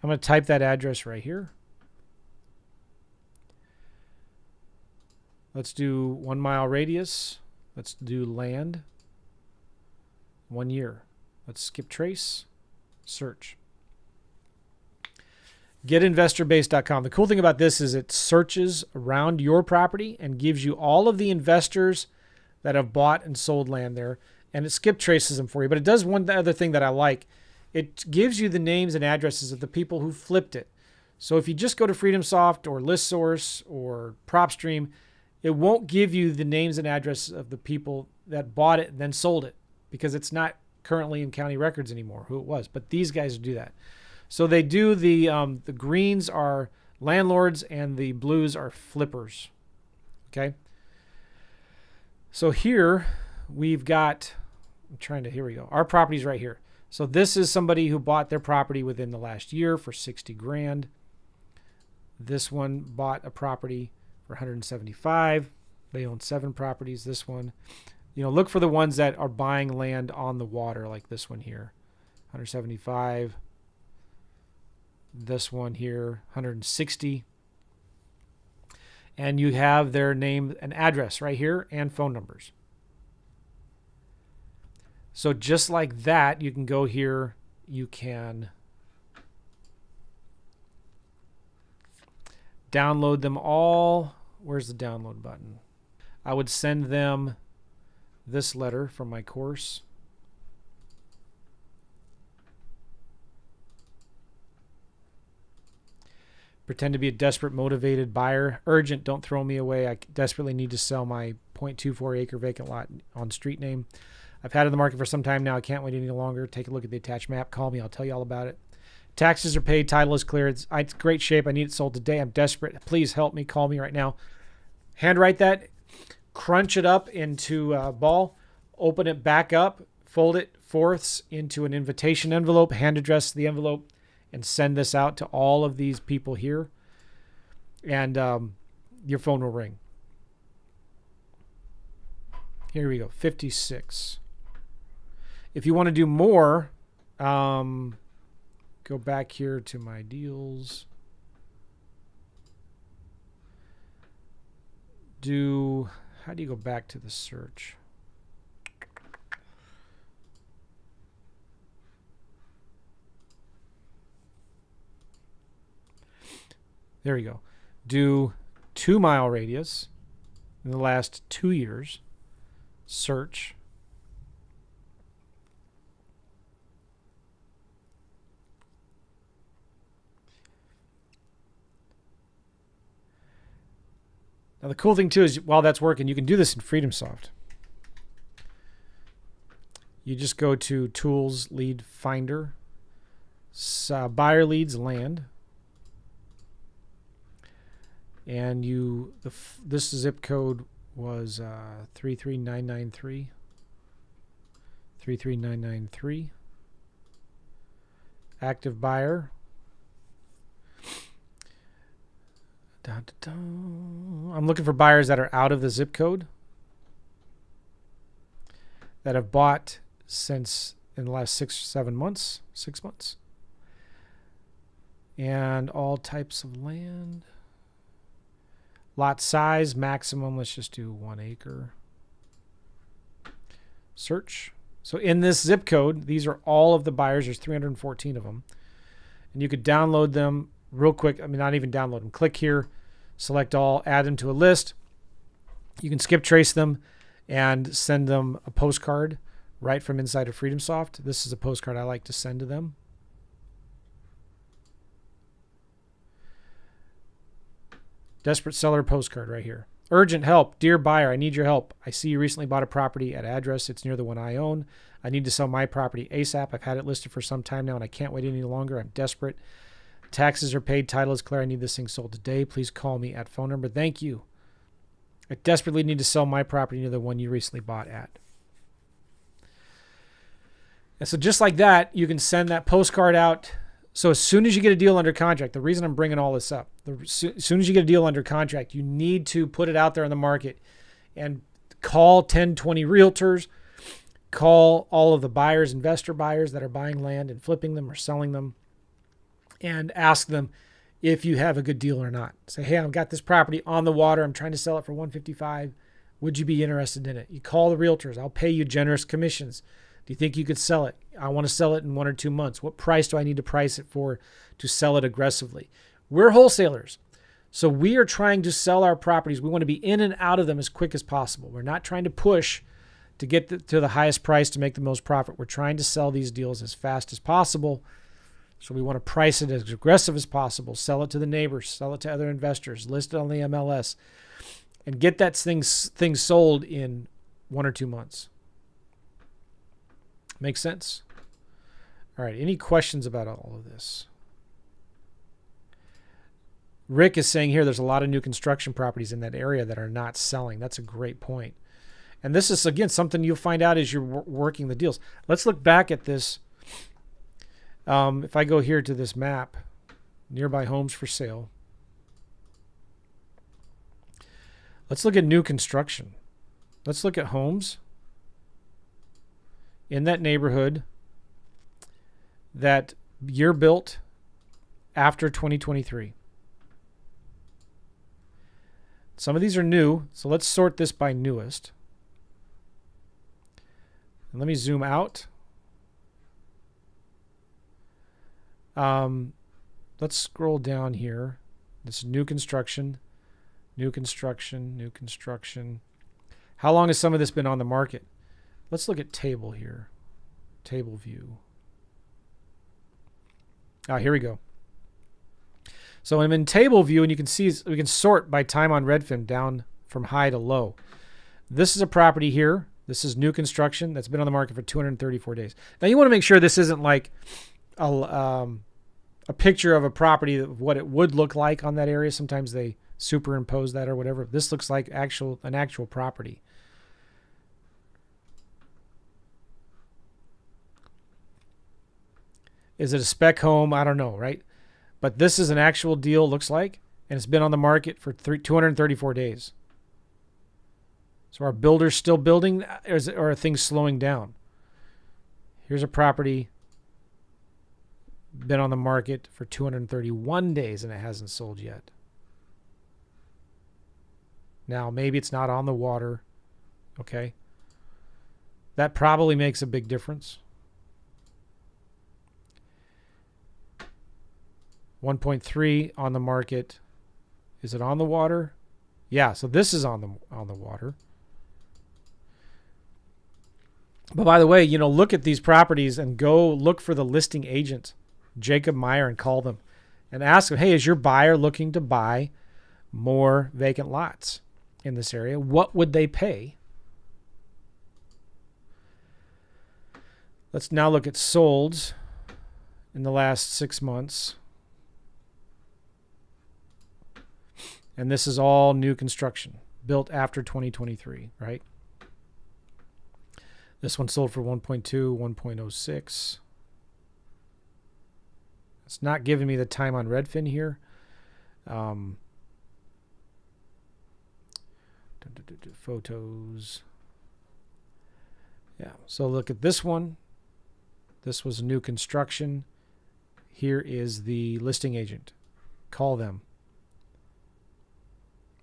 I'm going to type that address right here. Let's do 1 mile radius. Let's do land. 1 year. Let's skip trace. Search. Getinvestorbase.com. The cool thing about this is it searches around your property and gives you all of the investors that have bought and sold land there. And it skip traces them for you. But it does one other thing that I like. It gives you the names and addresses of the people who flipped it. So if you just go to FreedomSoft or ListSource or PropStream, it won't give you the names and addresses of the people that bought it and then sold it because it's not currently in county records anymore who it was. But these guys do that. So they do the greens are landlords and the blues are flippers. Okay. So here we've got, here we go. Our property's right here. So this is somebody who bought their property within the last year for 60 grand. This one bought a property for 175. They own 7 properties. This one, look for the ones that are buying land on the water, like this one here, 175. This one here, 160. And you have their name and address right here and phone numbers. So just like that, you can go here. You can download them all. Where's the download button? I would send them this letter from my course. Pretend to be a desperate, motivated buyer. Urgent, don't throw me away. I desperately need to sell my 0.24 acre vacant lot on street name. I've had it in the market for some time now. I can't wait any longer. Take a look at the attached map. Call me. I'll tell you all about it. Taxes are paid. Title is clear. It's great shape. I need it sold today. I'm desperate. Please help me. Call me right now. Handwrite that. Crunch it up into a ball. Open it back up. Fold it fourths into an invitation envelope. Hand address the envelope. And send this out to all of these people here. And your phone will ring. Here we go. 56. If you want to do more, go back here to my deals. How do you go back to the search? There you go. Do 2 mile radius in the last 2 years. Search. Now the cool thing too is while that's working, you can do this in FreedomSoft. You just go to Tools, Lead Finder, Buyer Leads, Land. And this zip code was 33993. 33993. Active buyer. I'm looking for buyers that are out of the zip code that have bought since in the last 6 months. And all types of land. Lot size, maximum, let's just do 1 acre. Search. So in this zip code, these are all of the buyers. There's 314 of them. And you could download them real quick. I mean, not even download them. Click here, select all, add them to a list. You can skip trace them and send them a postcard right from inside of FreedomSoft. This is a postcard I like to send to them. Desperate seller postcard right here. Urgent help. Dear buyer, I need your help. I see you recently bought a property at address. It's near the one I own. I need to sell my property ASAP. I've had it listed for some time now and I can't wait any longer. I'm desperate. Taxes are paid. Title is clear. I need this thing sold today. Please call me at phone number. Thank you. I desperately need to sell my property near the one you recently bought at. And so just like that, you can send that postcard out. So as soon as you get a deal under contract, the reason I'm bringing all this up, as soon as you get a deal under contract, you need to put it out there on the market and call 10, 20 realtors, call all of the buyers, investor buyers that are buying land and flipping them or selling them, and ask them if you have a good deal or not. Say, hey, I've got this property on the water. I'm trying to sell it for $155. Would you be interested in it? You call the realtors. I'll pay you generous commissions. Do you think you could sell it? I want to sell it in 1 or 2 months. What price do I need to price it for to sell it aggressively? We're wholesalers. So we are trying to sell our properties. We want to be in and out of them as quick as possible. We're not trying to push to get to the highest price to make the most profit. We're trying to sell these deals as fast as possible. So we want to price it as aggressive as possible. Sell it to the neighbors. Sell it to other investors. List it on the MLS. And get that thing sold in 1 or 2 months. Make sense? All right. Any questions about all of this? Rick is saying here there's a lot of new construction properties in that area that are not selling. That's a great point. And this is, again, something you'll find out as you're working the deals. Let's look back at this. If I go here to this map, nearby homes for sale. Let's look at new construction. Let's look at homes in that neighborhood that year built after 2023. Some of these are new, so let's sort this by newest. And let me zoom out. Let's scroll down here. This is new construction, new construction, new construction. How long has some of this been on the market? Let's look at table here. Table view. Here we go. So I'm in table view, and you can see we can sort by time on Redfin down from high to low. This is a property here. This is new construction that's been on the market for 234 days. Now you want to make sure this isn't like a picture of a property of what it would look like on that area. Sometimes they superimpose that or whatever. This looks like an actual property. Is it a spec home? I don't know, right? But this is an actual deal, looks like, and it's been on the market for 234 days. So are builders still building, or are things slowing down? Here's a property been on the market for 231 days and it hasn't sold yet. Now, maybe it's not on the water. Okay. That probably makes a big difference. 1.3 on the market. Is it on the water? Yeah, so this is on the water. But by the way, look at these properties and go look for the listing agent, Jacob Meyer, and call them and ask them, hey, is your buyer looking to buy more vacant lots in this area? What would they pay? Let's now look at solds in the last 6 months. And this is all new construction built after 2023, right? This one sold for 1.2, 1.06. It's not giving me the time on Redfin here. Photos. Yeah, so look at this one. This was new construction. Here is the listing agent. Call them.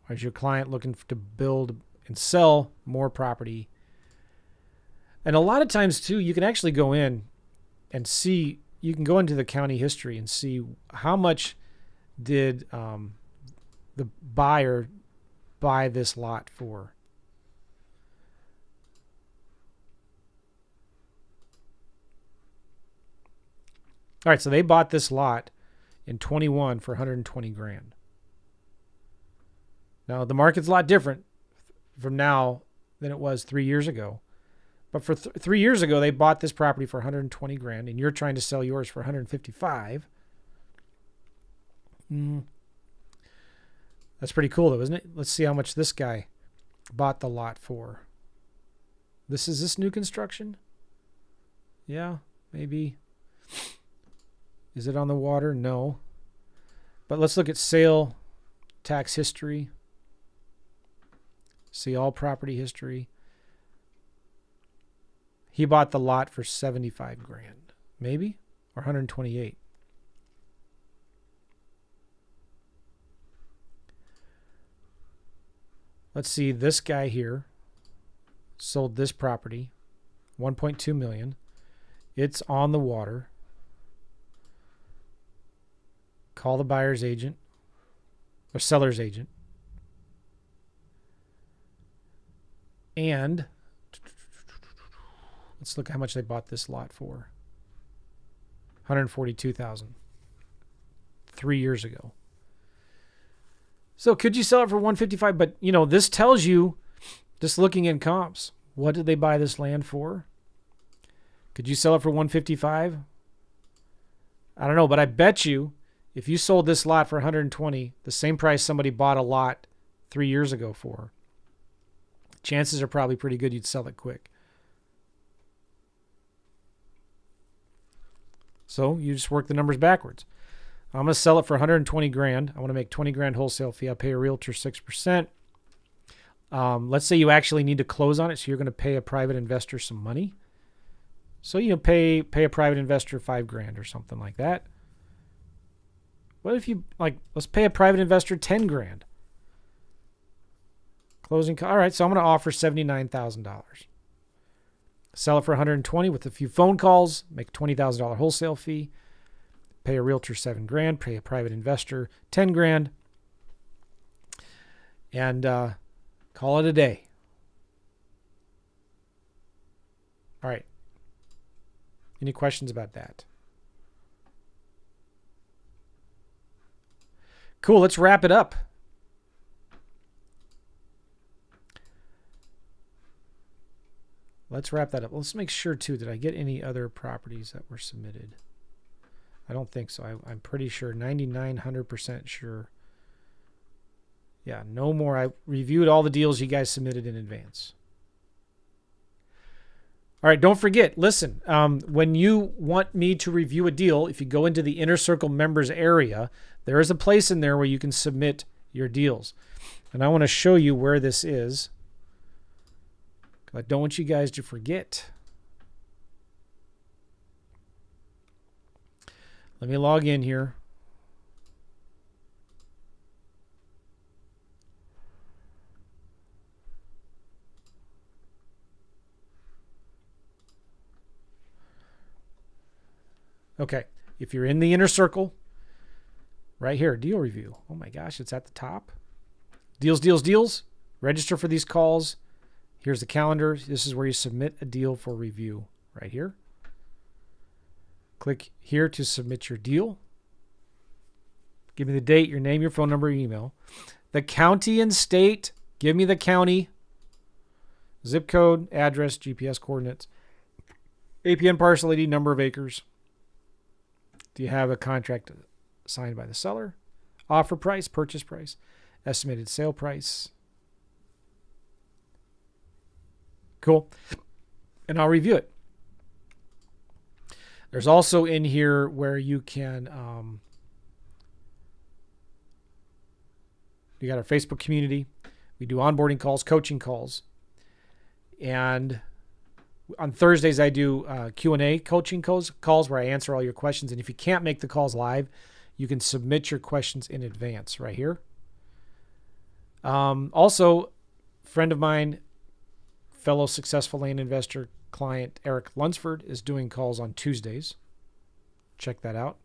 Is your client looking to build and sell more property? And a lot of times, too, you can actually go in and see, you can go into the county history and see how much did the buyer buy this lot for. All right, so they bought this lot in 21 for 120 grand. Now, the market's a lot different from now than it was 3 years ago. But for 3 years ago, they bought this property for 120 grand, and you're trying to sell yours for 155. That's pretty cool, though, isn't it? Let's see how much this guy bought the lot for. Is this new construction? Yeah, maybe. Is it on the water? No. But let's look at sale tax history. See all property history. He bought the lot for 75 grand, maybe, or 128. Let's see, this guy here sold this property, 1.2 million. It's on the water. Call the buyer's agent or seller's agent. And let's look how much they bought this lot for. 142,000. 3 years ago. So could you sell it for 155? But this tells you, just looking in comps, what did they buy this land for? Could you sell it for 155? I don't know, but I bet you if you sold this lot for 120, the same price somebody bought a lot 3 years ago for, chances are probably pretty good you'd sell it quick. So you just work the numbers backwards. I'm going to sell it for 120 grand. I want to make 20 grand wholesale fee. I'll pay a realtor 6%. Let's say you actually need to close on it, so you're going to pay a private investor some money. So pay a private investor 5 grand or something like that. What if you let's pay a private investor 10 grand. Closing. All right, so I'm going to offer $79,000. Sell it for 120 with a few phone calls, make a $20,000 wholesale fee, pay a realtor 7 grand, pay a private investor 10 grand, and call it a day. All right. Any questions about that? Cool. Let's wrap it up. Let's wrap that up. Let's make sure, too, did I get any other properties that were submitted? I don't think so. I'm pretty sure, 100% sure. Yeah, no more. I reviewed all the deals you guys submitted in advance. All right, don't forget, listen, when you want me to review a deal, if you go into the Inner Circle members area, there is a place in there where you can submit your deals. And I want to show you where this is. I don't want you guys to forget. Let me log in here. Okay, if you're in the Inner Circle, right here, deal review. Oh my gosh, it's at the top. Deals, deals, deals. Register for these calls. Here's the calendar. This is where you submit a deal for review right here. Click here to submit your deal. Give me the date, your name, your phone number, your email. The county and state. Give me the county. Zip code, address, GPS coordinates. APN parcel ID, number of acres. Do you have a contract signed by the seller? Offer price, purchase price, estimated sale price. Cool. And I'll review it. There's also in here where you can, we got our Facebook community. We do onboarding calls, coaching calls. And on Thursdays, I do Q&A coaching calls where I answer all your questions. And if you can't make the calls live, you can submit your questions in advance right here. Also, friend of mine, fellow successful land investor client Eric Lunsford is doing calls on Tuesdays. Check that out.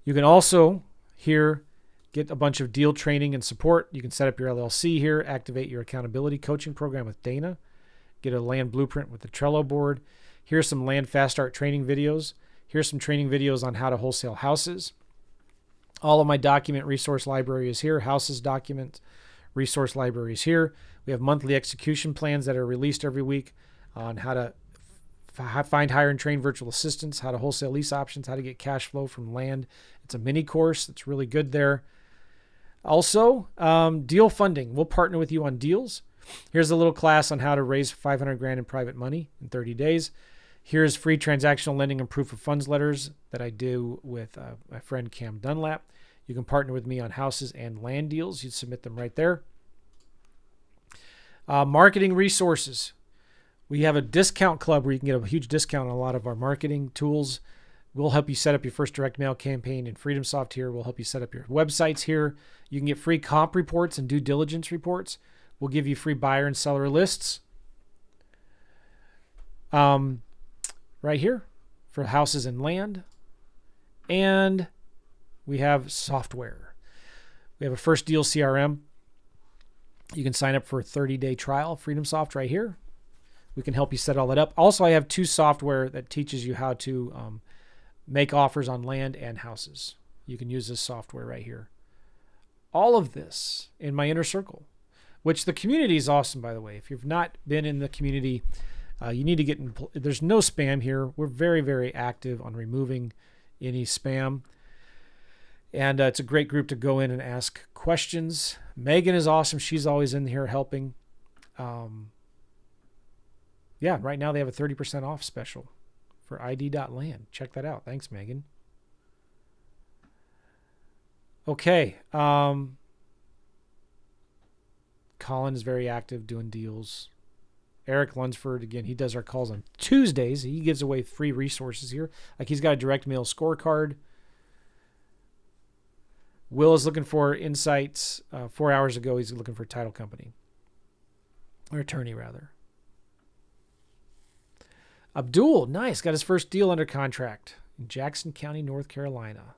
You can also here get a bunch of deal training and support. You can set up your LLC here, activate your accountability coaching program with Dana, get a land blueprint with the Trello board. Here's some land fast start training videos. Here's some training videos on how to wholesale houses. All of my document resource library is here. Houses document resource library is here. We have monthly execution plans that are released every week on how to find, hire, and train virtual assistants, how to wholesale lease options, how to get cash flow from land. It's a mini course that's really good there. Also, deal funding. We'll partner with you on deals. Here's a little class on how to raise $500,000 in private money in 30 days. Here's free transactional lending and proof of funds letters that I do with my friend Cam Dunlap. You can partner with me on houses and land deals. You submit them right there. Marketing resources. We have a discount club where you can get a huge discount on a lot of our marketing tools. We'll help you set up your first direct mail campaign in FreedomSoft here. We'll help you set up your websites here. You can get free comp reports and due diligence reports. We'll give you free buyer and seller lists. Right here for houses and land. And we have software. We have a first deal CRM. You can sign up for a 30-day trial, FreedomSoft right here. We can help you set all that up. Also, I have 2 software that teaches you how to make offers on land and houses. You can use this software right here. All of this in my inner circle, which the community is awesome, by the way. If you've not been in the community, you need to get in. There's no spam here. We're very, very active on removing any spam. And it's a great group to go in and ask questions. Megan is awesome. She's always in here helping. Yeah, right now they have a 30% off special for id.land. Check that out. Thanks, Megan. Okay. Colin is very active doing deals. Eric Lunsford, again, he does our calls on Tuesdays. He gives away free resources here. Like he's got a direct mail scorecard. Will is looking for insights. 4 hours ago, he's looking for a title company. Or attorney, rather. Abdul, nice. Got his first deal under contract in Jackson County, North Carolina.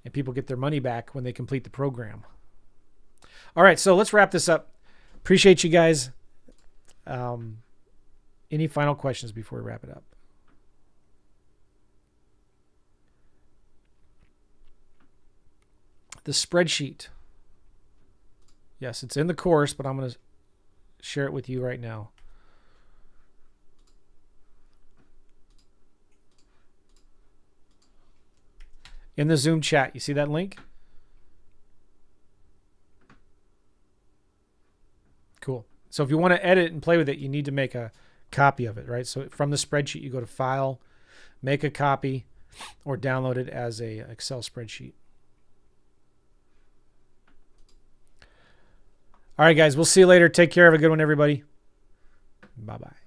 And people get their money back when they complete the program. All right, so let's wrap this up. Appreciate you guys. Any final questions before we wrap it up? The spreadsheet. Yes, it's in the course, but I'm going to share it with you right now. In the Zoom chat, you see that link? Cool. So if you want to edit and play with it, you need to make a copy of it, right? So from the spreadsheet, you go to File, make a copy, or download it as a Excel spreadsheet. All right, guys, we'll see you later. Take care. Have a good one, everybody. Bye-bye.